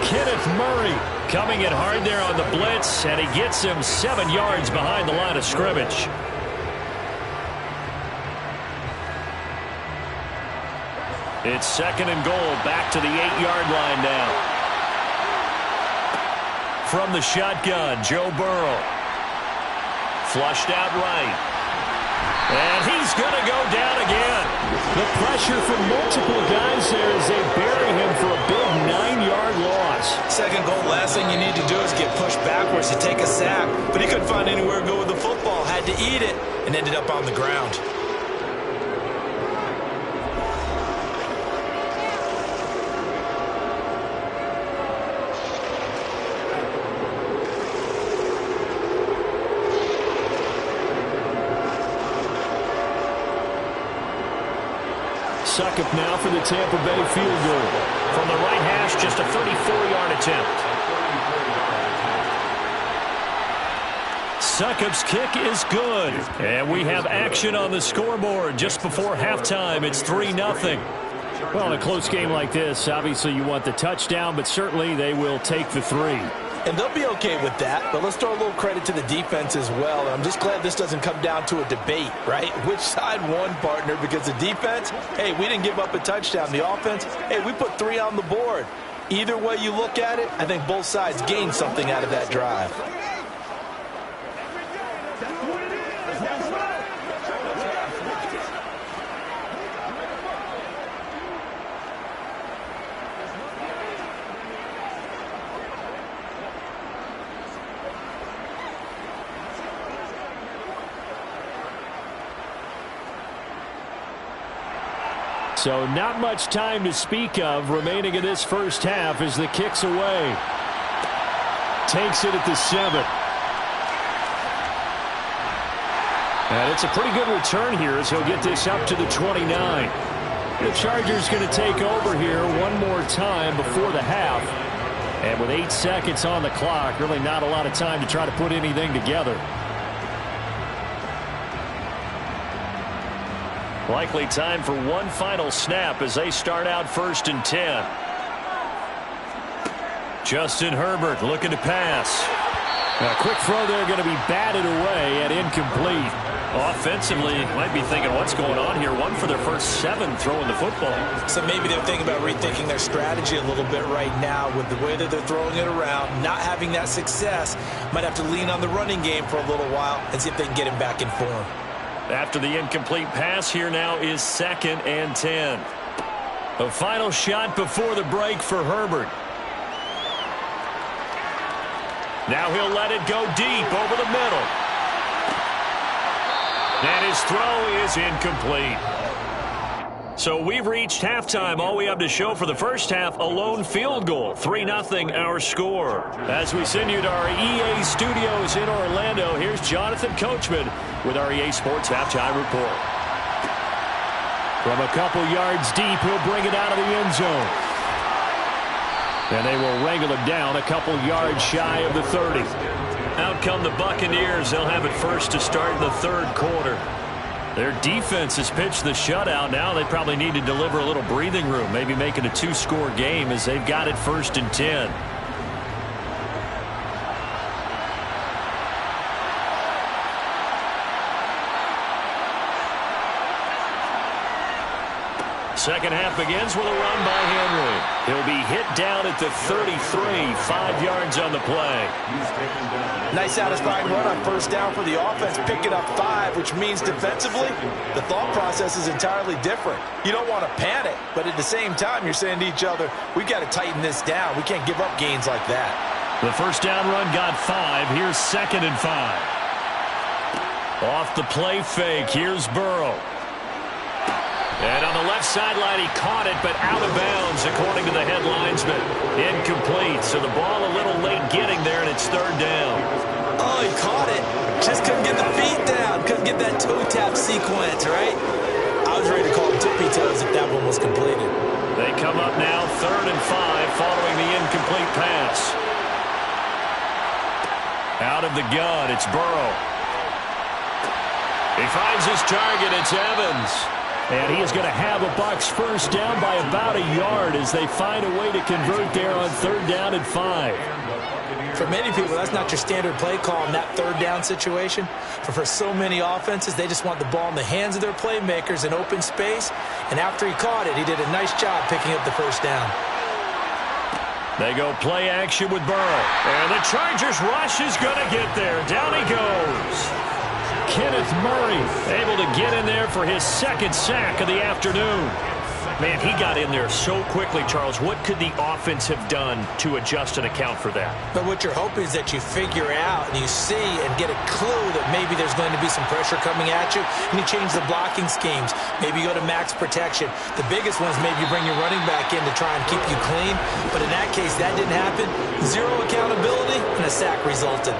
Speaker 4: Kenneth Murray coming in hard there on the blitz, and he gets him 7 yards behind the line of scrimmage.
Speaker 1: It's 2nd and goal, back to the 8-yard line now. From the shotgun, Joe Burrow. Flushed out right. And he's going to go down again.
Speaker 4: The pressure from multiple guys there as they bury him for a big 9-yard loss.
Speaker 2: 2nd goal, last thing you need to do is get pushed backwards to take a sack. But he couldn't find anywhere to go with the football. Had to eat it and ended up on the ground.
Speaker 4: Succop now for the Tampa Bay field goal.
Speaker 1: From the right hash, just a 34-yard attempt.
Speaker 4: Succop's kick is good.
Speaker 1: And we have action on the scoreboard just before halftime. It's 3-0.
Speaker 4: Well, in a close game like this, obviously you want the touchdown, but certainly they will take the 3.
Speaker 3: And they'll be okay with that, but let's throw a little credit to the defense as well. I'm just glad this doesn't come down to a debate, right? Which side won, partner? Because the defense, hey, we didn't give up a touchdown. The offense, hey, we put 3 on the board. Either way you look at it, I think both sides gained something out of that drive.
Speaker 4: So not much time to speak of remaining in this first half as the kick's away. Takes it at the 7. And it's a pretty good return here as he'll get this up to the 29. The Chargers going to take over here one more time before the half. And with 8 seconds on the clock, really not a lot of time to try to put anything together.
Speaker 1: Likely time for one final snap as they start out 1st and 10. Justin Herbert looking to pass. A quick throw there going to be batted away and incomplete. Offensively, might be thinking what's going on here. 1 for their first 7 throwing the football.
Speaker 2: So maybe they're thinking about rethinking their strategy a little bit right now with the way that they're throwing it around, not having that success. Might have to lean on the running game for a little while and see if they can get him back in form.
Speaker 1: After the incomplete pass, here now is 2nd and 10. A final shot before the break for Herbert. Now he'll let it go deep over the middle. And his throw is incomplete. So we've reached halftime. All we have to show for the first half, a lone field goal. 3-0 our score. As we send you to our EA studios in Orlando, here's Jonathan Coachman with our EA Sports Halftime Report.
Speaker 4: From a couple yards deep, he'll bring it out of the end zone. And they will wrangle him down a couple yards shy of the 30.
Speaker 1: Out come the Buccaneers. They'll have it first to start in the 3rd quarter. Their defense has pitched the shutout. Now they probably need to deliver a little breathing room, maybe make it a 2-score game as they've got it 1st and 10. Second half begins with a run by Henry. He'll be hit down at the 33, 5 yards on the play.
Speaker 3: Nice satisfying run on 1st down for the offense, picking up 5, which means defensively, the thought process is entirely different. You don't want to panic, but at the same time, you're saying to each other, we've got to tighten this down. We can't give up gains like that.
Speaker 1: The first down run got 5. Here's 2nd and 5. Off the play fake, here's Burrow. And on the left sideline, he caught it, but out of bounds, according to the head linesman. Incomplete, so the ball a little late getting there, and it's 3rd down.
Speaker 2: Oh, he caught it. Just couldn't get the feet down. Couldn't get that toe tap sequence, right? I was ready to call him tippy toes if that one was completed.
Speaker 1: They come up now 3rd and 5 following the incomplete pass. Out of the gun, it's Burrow. He finds his target, it's Evans.
Speaker 4: And he is going to have a Bucs first down by about a yard as they find a way to convert there on 3rd down and 5.
Speaker 3: For many people, that's not your standard play call in that 3rd down situation. But for so many offenses, they just want the ball in the hands of their playmakers in open space. And after he caught it, he did a nice job picking up the first down.
Speaker 1: They go play action with Burrow. And the Chargers rush is going to get there. Down he goes. Kenneth Murray able to get in there for his 2nd sack of the afternoon. Man, he got in there so quickly, Charles. What could the offense have done to adjust and account for that?
Speaker 3: But what you're hoping is that you figure out and you see and get a clue that maybe there's going to be some pressure coming at you, and you change the blocking schemes. Maybe you go to max protection. The biggest one is maybe you bring your running back in to try and keep you clean. But in that case, that didn't happen. 0 accountability, and a sack resulted.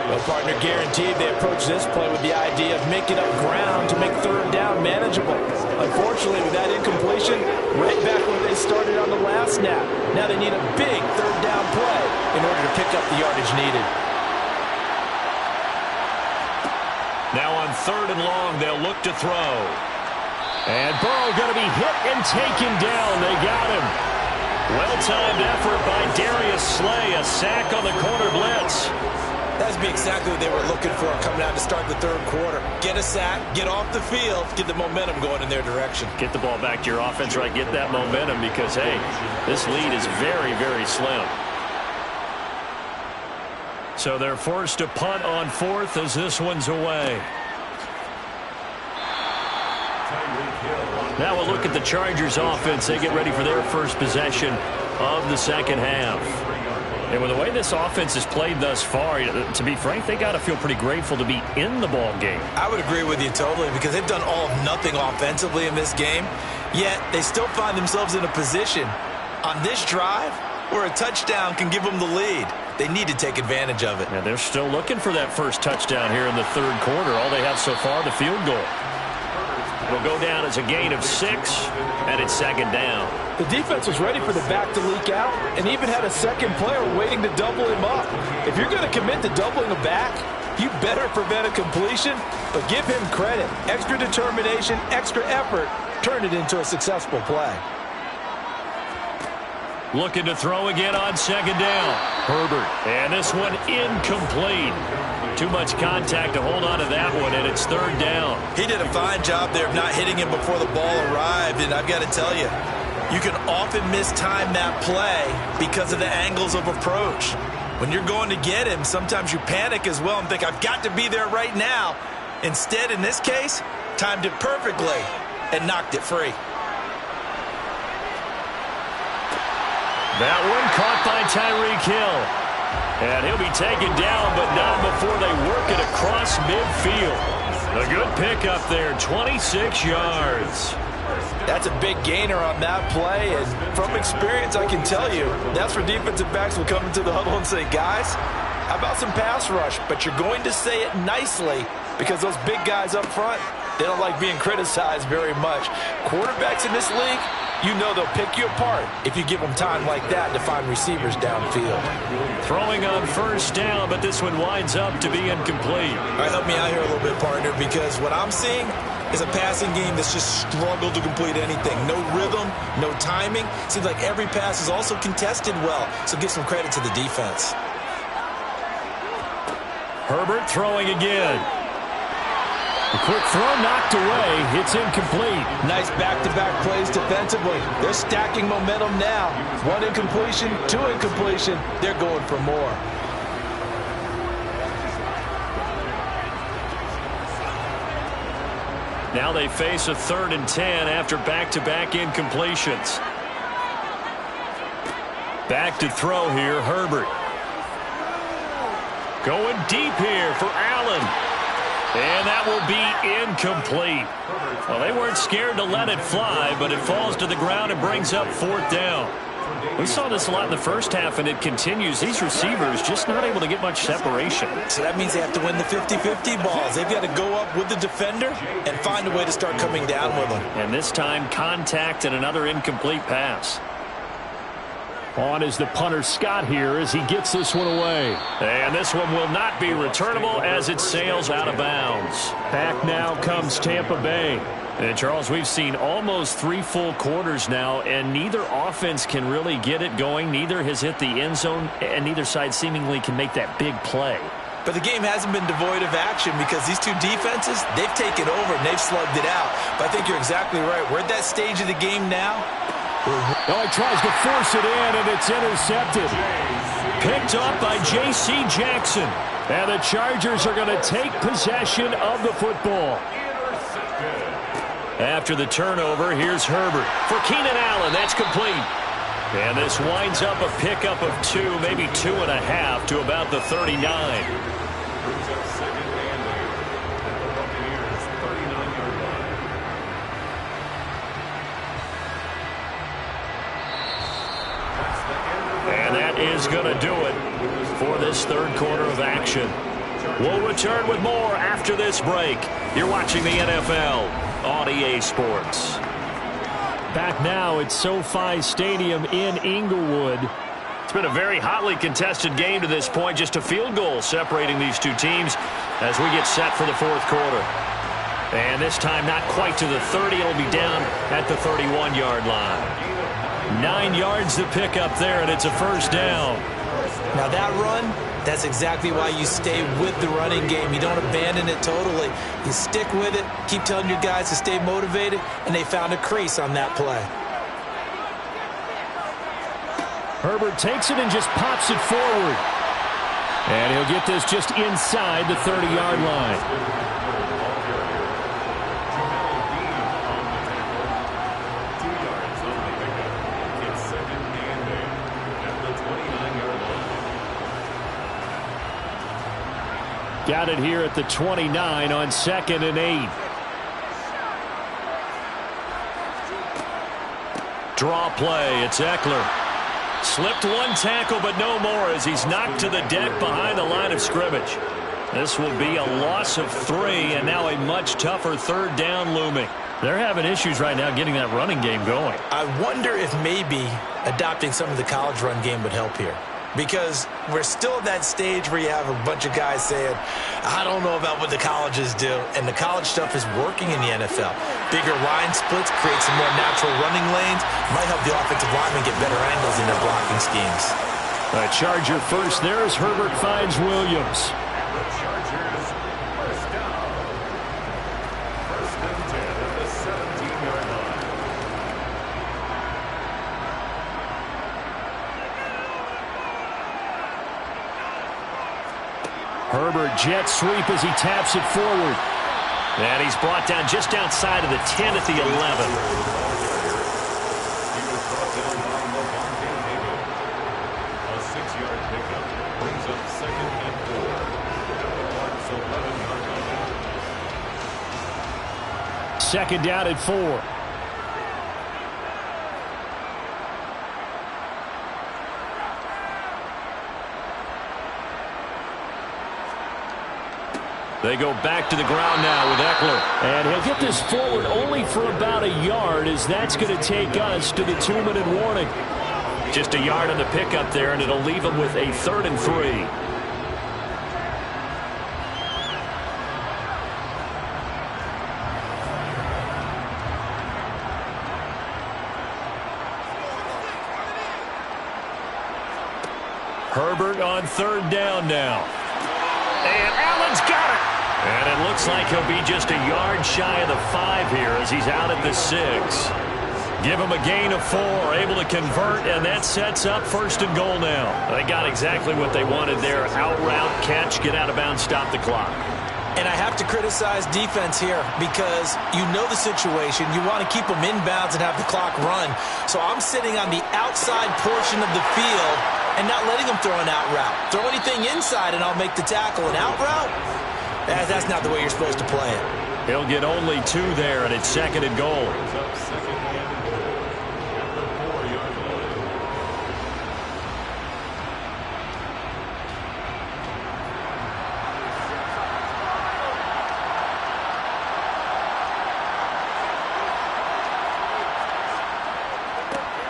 Speaker 3: Well, partner, guaranteed they approach this play with the idea of making up ground to make 3rd down manageable. Unfortunately, with that incompletion, right back where they started on the last snap. Now they need a big 3rd down play in order to pick up the yardage needed.
Speaker 1: Now on 3rd and long, they'll look to throw.
Speaker 4: And Burrow going to be hit and taken down. They got him.
Speaker 1: Well-timed effort by Darius Slay. A sack on the corner blitz.
Speaker 3: That's exactly what they were looking for coming out to start the third quarter. Get a sack, get off the field, get the momentum going in their direction.
Speaker 1: Get the ball back to your offense, right? Get that momentum because, hey, this lead is very, very slim. So they're forced to punt on fourth as this one's away. Now we'll look at the Chargers offense. They get ready for their first possession of the second half. And with the way this offense has played thus far, to be frank, they got to feel pretty grateful to be in the ball game.
Speaker 2: I would agree with you totally because they've done all of nothing offensively in this game, yet they still find themselves in a position on this drive where a touchdown can give them the lead. They need to take advantage of it.
Speaker 1: And they're still looking for that first touchdown here in the third quarter. All they have so far, the field goal. It'll go down as a gain of 6, and it's second down.
Speaker 3: The defense was ready for the back to leak out and even had a second player waiting to double him up. If you're going to commit to doubling a back, you better prevent a completion, but give him credit. Extra determination, extra effort, turn it into a successful play.
Speaker 1: Looking to throw again on second down. Herbert. And this one incomplete. Too much contact to hold on to that one, and it's third down.
Speaker 2: He did a fine job there of not hitting him before the ball arrived, and I've got to tell you, you can often mistime that play because of the angles of approach. When you're going to get him, sometimes you panic as well and think, I've got to be there right now. Instead, in this case, timed it perfectly and knocked it free.
Speaker 1: That one caught by Tyreek Hill. And he'll be taken down, but not before they work it across midfield. A good pickup there, 26 yards.
Speaker 3: That's a big gainer on that play, and from experience, I can tell you, that's where defensive backs will come into the huddle and say, guys, how about some pass rush? But you're going to say it nicely because those big guys up front, they don't like being criticized very much. Quarterbacks in this league, you know they'll pick you apart if you give them time like that to find receivers downfield.
Speaker 1: Throwing on first down, but this one winds up to be incomplete.
Speaker 2: All right, help me out here a little bit, partner, because what I'm seeing is a passing game that's just struggled to complete anything. No rhythm, no timing. Seems like every pass is also contested well, so give some credit to the defense.
Speaker 1: Herbert throwing again.
Speaker 3: A quick throw knocked away. It's incomplete. Nice back-to-back plays defensively. They're stacking momentum now. One incompletion, two incompletion. They're going for more.
Speaker 1: Now they face a 3rd and 10 after back-to-back incompletions. Back to throw here, Herbert. Going deep here for Allen. And that will be incomplete. Well, they weren't scared to let it fly, but it falls to the ground and brings up 4th down. We saw this a lot in the first half, and it continues. These receivers just not able to get much separation.
Speaker 2: So that means they have to win the 50-50 balls. They've got to go up with the defender and find a way to start coming down with them.
Speaker 1: And this time, contact and another incomplete pass.
Speaker 4: On is the punter Scott here as he gets this one away.
Speaker 1: And this one will not be returnable as it sails out of bounds.
Speaker 4: Back now comes Tampa Bay.
Speaker 1: And Charles, we've seen almost 3 full quarters now, and neither offense can really get it going. Neither has hit the end zone, and neither side seemingly can make that big play.
Speaker 2: But the game hasn't been devoid of action because these two defenses, they've taken over and they've slugged it out. But I think you're exactly right. We're at that stage of the game now.
Speaker 4: Oh, he tries to force it in, and it's intercepted.
Speaker 1: Picked up by J.C. Jackson.
Speaker 4: And the Chargers are going to take possession of the football.
Speaker 1: After the turnover, here's Herbert. For Keenan Allen, that's complete. And this winds up a pickup of 2, maybe 2.5 to about the 39. And that is going to do it for this third quarter of action. We'll return with more after this break. You're watching the NFL on EA Sports.
Speaker 4: Back now at SoFi Stadium in Inglewood.
Speaker 1: It's been a very hotly contested game to this point. Just a field goal separating these two teams as we get set for the fourth quarter. And this time not quite to the 30. It'll be down at the 31-yard line. 9 yards to pick up there, and it's a first down.
Speaker 3: Now that run, that's exactly why you stay with the running game. You don't abandon it totally. You stick with it, keep telling your guys to stay motivated, and they found a crease on that play.
Speaker 4: Herbert takes it and just pops it forward. And he'll get this just inside the 30-yard line. Got it here at the 29 on 2nd and 8.
Speaker 1: Draw play. It's Eckler. Slipped one tackle, but no more as he's knocked to the deck behind the line of scrimmage. This will be a loss of 3, and now a much tougher 3rd down looming. They're having issues right now getting that running game going.
Speaker 3: I wonder if maybe adopting some of the college run game would help here. Because we're still at that stage where you have a bunch of guys saying, I don't know about what the colleges do. And the college stuff is working in the NFL. Bigger line splits, create some more natural running lanes. Might help the offensive linemen get better angles in their blocking schemes.
Speaker 4: A Charger first there as Herbert finds Williams. Herbert jet sweep as he taps it forward.
Speaker 1: And he's brought down just outside of the 10 at the 11.
Speaker 5: A 6-yard pickup brings up 2nd and 4.
Speaker 4: 2nd down at 4.
Speaker 1: They go back to the ground now with Eckler.
Speaker 4: And he'll get this forward only for about a yard, as that's going to take us to the 2-minute warning.
Speaker 1: Just a yard on the pickup there, and it'll leave them with a 3rd and 3. Herbert on 3rd down now. And Allen's got it. And it looks like he'll be just a yard shy of the 5 here as he's out at the 6. Give him a gain of 4, able to convert, and that sets up 1st and goal now. They got exactly what they wanted there. Out route, catch, get out of bounds, stop the clock.
Speaker 3: And I have to criticize defense here because you know the situation. You want to keep them inbounds and have the clock run. So I'm sitting on the outside portion of the field and not letting them throw an out route. Throw anything inside and I'll make the tackle. An out route? That's not the way you're supposed to play it.
Speaker 1: He'll get only 2 there, and it's 2nd and goal.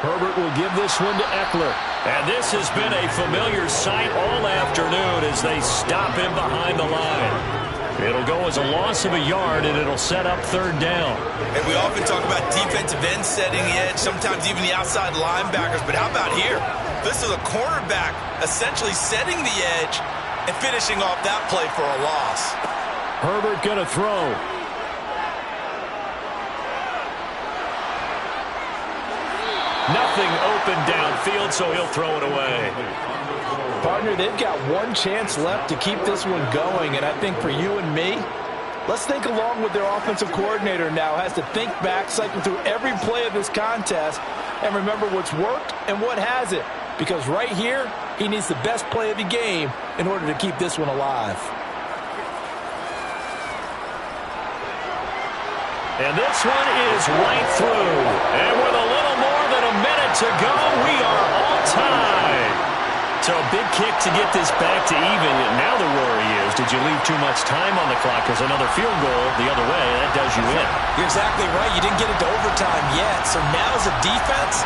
Speaker 4: Herbert will give this one to Eckler.
Speaker 1: And this has been a familiar sight all afternoon as they stop him behind the line. It'll go as a loss of a yard, and it'll set up 3rd down.
Speaker 2: And we often talk about defensive ends setting the edge, sometimes even the outside linebackers. But how about here? This is a cornerback essentially setting the edge and finishing off that play for a loss.
Speaker 4: Herbert going to throw.
Speaker 1: Nothing open downfield, so he'll throw it away.
Speaker 3: Partner, they've got one chance left to keep this one going, and I think for you and me, let's think along with their offensive coordinator now. Has to think back, cycle through every play of this contest, and remember what's worked and what hasn't. Because right here, he needs the best play of the game in order to keep this one alive.
Speaker 1: And this one is right through. And with a little more than a minute to go, we are all tied. So a big kick to get this back to even. And now the worry is, did you leave too much time on the clock? Because another field goal the other way, that does you in.
Speaker 3: You're exactly right. You didn't get into overtime yet. So now as a defense,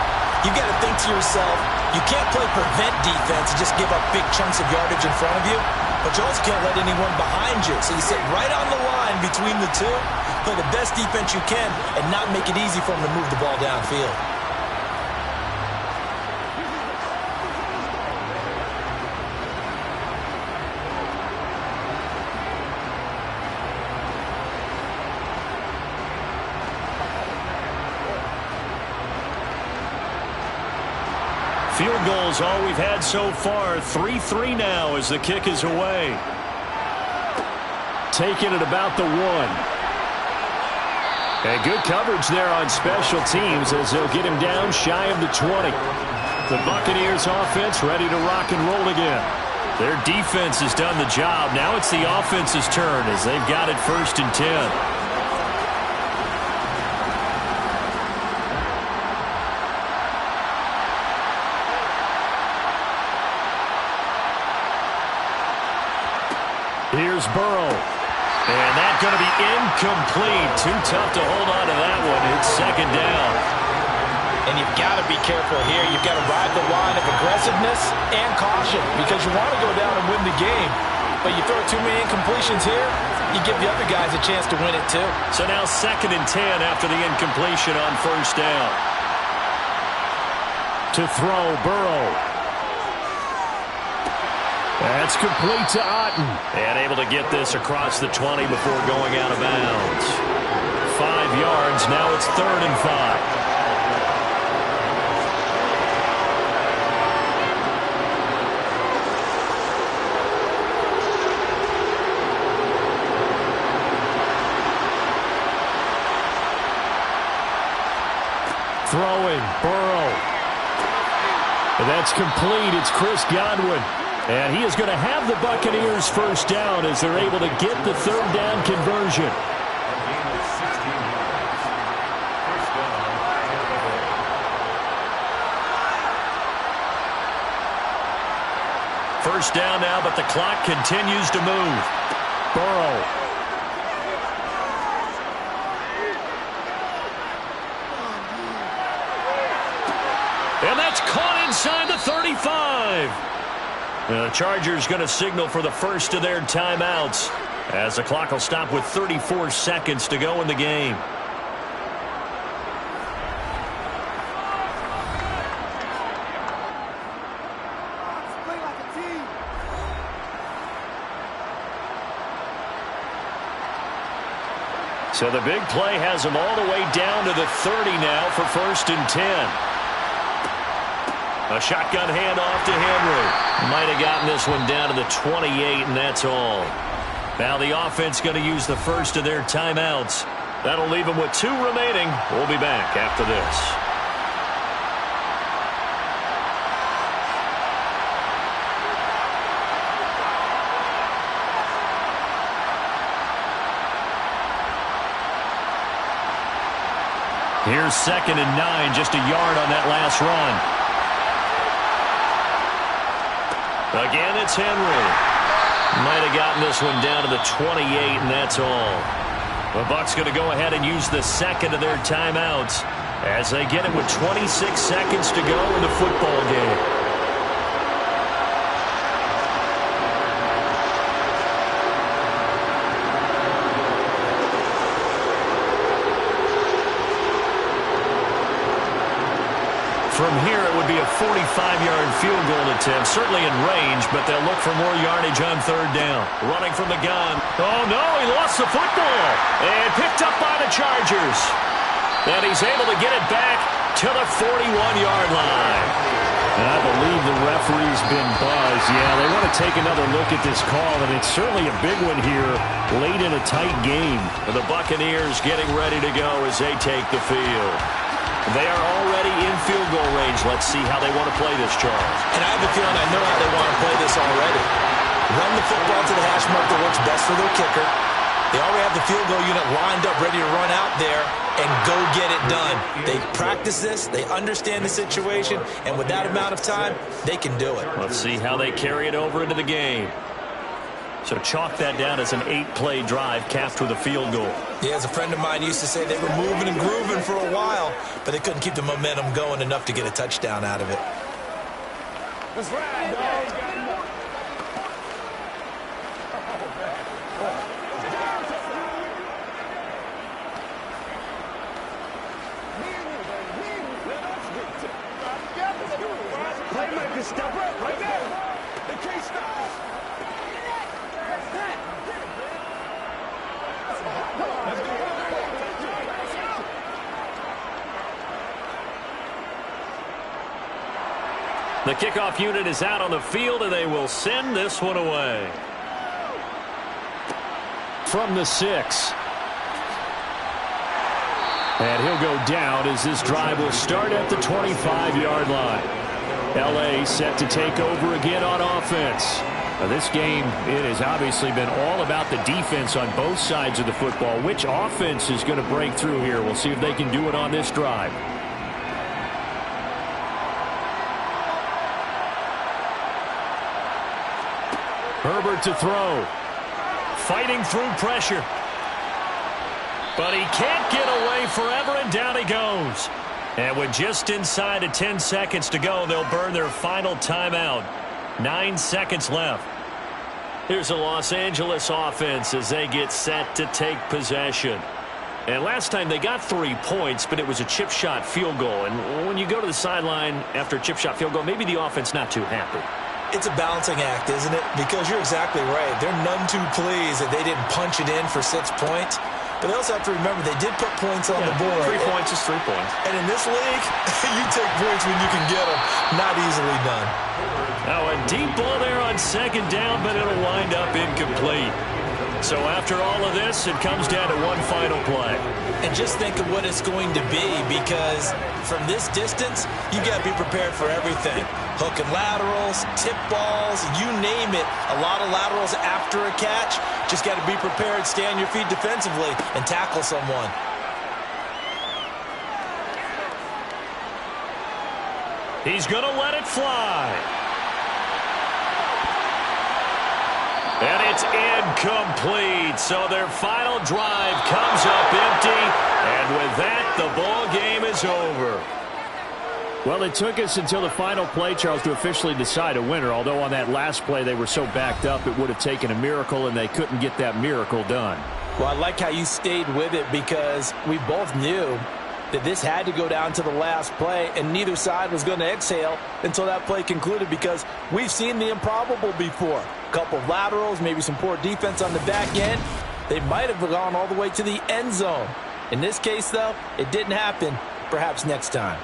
Speaker 3: you've got to think to yourself, you can't play prevent defense and just give up big chunks of yardage in front of you. But you also can't let anyone behind you. So you sit right on the line between the two, play the best defense you can, and not make it easy for them to move the ball downfield.
Speaker 4: Field goals all we've had so far. 3-3 now as the kick is away. Taking it about the 1. And good coverage there on special teams as they'll get him down shy of the 20. The Buccaneers offense ready to rock and roll again. Their defense has done the job. Now it's the offense's turn as they've got it 1st and 10. Here's Burrow. And that's going to be incomplete. Too tough to hold on to that one. It's 2nd down.
Speaker 3: And you've got to be careful here. You've got to ride the line of aggressiveness and caution because you want to go down and win the game. But you throw too many incompletions here, you give the other guys a chance to win it too.
Speaker 4: So now 2nd and 10 after the incompletion on 1st down. To throw, Burrow. That's complete to Otten.
Speaker 1: And able to get this across the 20 before going out of bounds.
Speaker 4: 5 yards. Now it's 3rd and 5. Throwing, Burrow. And that's complete. It's Chris Godwin. And he is going to have the Buccaneers 1st down as they're able to get the 3rd down conversion.
Speaker 1: First down now, but the clock continues to move.
Speaker 4: Burrow.
Speaker 1: And that's caught inside the 35. The Chargers going to signal for the first of their timeouts as the clock will stop with 34 seconds to go in the game. So the big play has them all the way down to the 30 now for 1st and 10. A shotgun handoff to Henry. Might have gotten this one down to the 28, and that's all. Now the offense going to use the first of their timeouts. That'll leave them with 2 remaining. We'll be back after this. Here's 2nd and 9, just a yard on that last run. Again, it's Henry. Might have gotten this one down to the 28, and that's all. The Bucs going to go ahead and use the 2nd of their timeouts as they get it with 26 seconds to go in the football game. From here, it would be a 45-yard field goal attempt, certainly in range, but they'll look for more yardage on 3rd down. Running from the gun. Oh, no, he lost the football. And picked up by the Chargers. And he's able to get it back to the 41-yard line.
Speaker 4: And I believe the referee's been buzzed. Yeah, they want to take another look at this call, and it's certainly a big one here late in a tight game.
Speaker 1: And the Buccaneers getting ready to go as they take the field. They are already in field goal range. Let's see how they want to play this, Charles.
Speaker 2: And I have a feeling I know how they want to play this already. Run the football to the hash mark that works best for their kicker. They already have the field goal unit lined up, ready to run out there and go get it done. They practice this. They understand the situation. And with that amount of time, they can do it.
Speaker 1: Let's see how they carry it over into the game. So chalk that down as an 8-play drive capped with a field goal.
Speaker 2: Yeah, as a friend of mine used to say, they were moving and grooving for a while, but they couldn't keep the momentum going enough to get a touchdown out of it.
Speaker 5: That's right, dog. Playmakers step up right there. They can't stop.
Speaker 1: The kickoff unit is out on the field, and they will send this one away.
Speaker 4: From the 6. And he'll go down as this drive will start at the 25-yard line. L.A. set to take over again on offense. Now this game, it has obviously been all about the defense on both sides of the football. Which offense is going to break through here? We'll see if they can do it on this drive. Herbert to throw. Fighting through pressure. But he can't get away forever, and down he goes. And with just inside of 10 seconds to go, they'll burn their final timeout. 9 seconds left. Here's the Los Angeles offense as they get set to take possession. And last time they got 3 points, but it was a chip shot field goal. And when you go to the sideline after a chip shot field goal, maybe the offense not too happy.
Speaker 2: It's a balancing act, isn't it? Because you're exactly right. They're none too pleased that they didn't punch it in for 6 points. But they also have to remember they did put points on the board.
Speaker 1: 3 points is 3 points.
Speaker 2: And in this league, you take points when you can get them. Not easily done.
Speaker 1: Now a deep ball there on second down, but it'll wind up incomplete. So after all of this, it comes down to one final play.
Speaker 2: And just think of what it's going to be, because from this distance, you got to be prepared for everything. Hook and laterals, tip balls, you name it. A lot of laterals after a catch. Just got to be prepared, stay on your feet defensively, and tackle someone.
Speaker 1: He's going to let it fly. And it's incomplete. So their final drive comes up empty. And with that, the ball game is over.
Speaker 4: Well, it took us until the final play, Charles, to officially decide a winner. Although on that last play they were so backed up, it would have taken a miracle, and they couldn't get that miracle done.
Speaker 3: Well, I like how you stayed with it, because we both knew that this had to go down to the last play, and neither side was going to exhale until that play concluded, because we've seen the improbable before. A couple of laterals, maybe some poor defense on the back end. They might have gone all the way to the end zone. In this case, though, it didn't happen. Perhaps next time.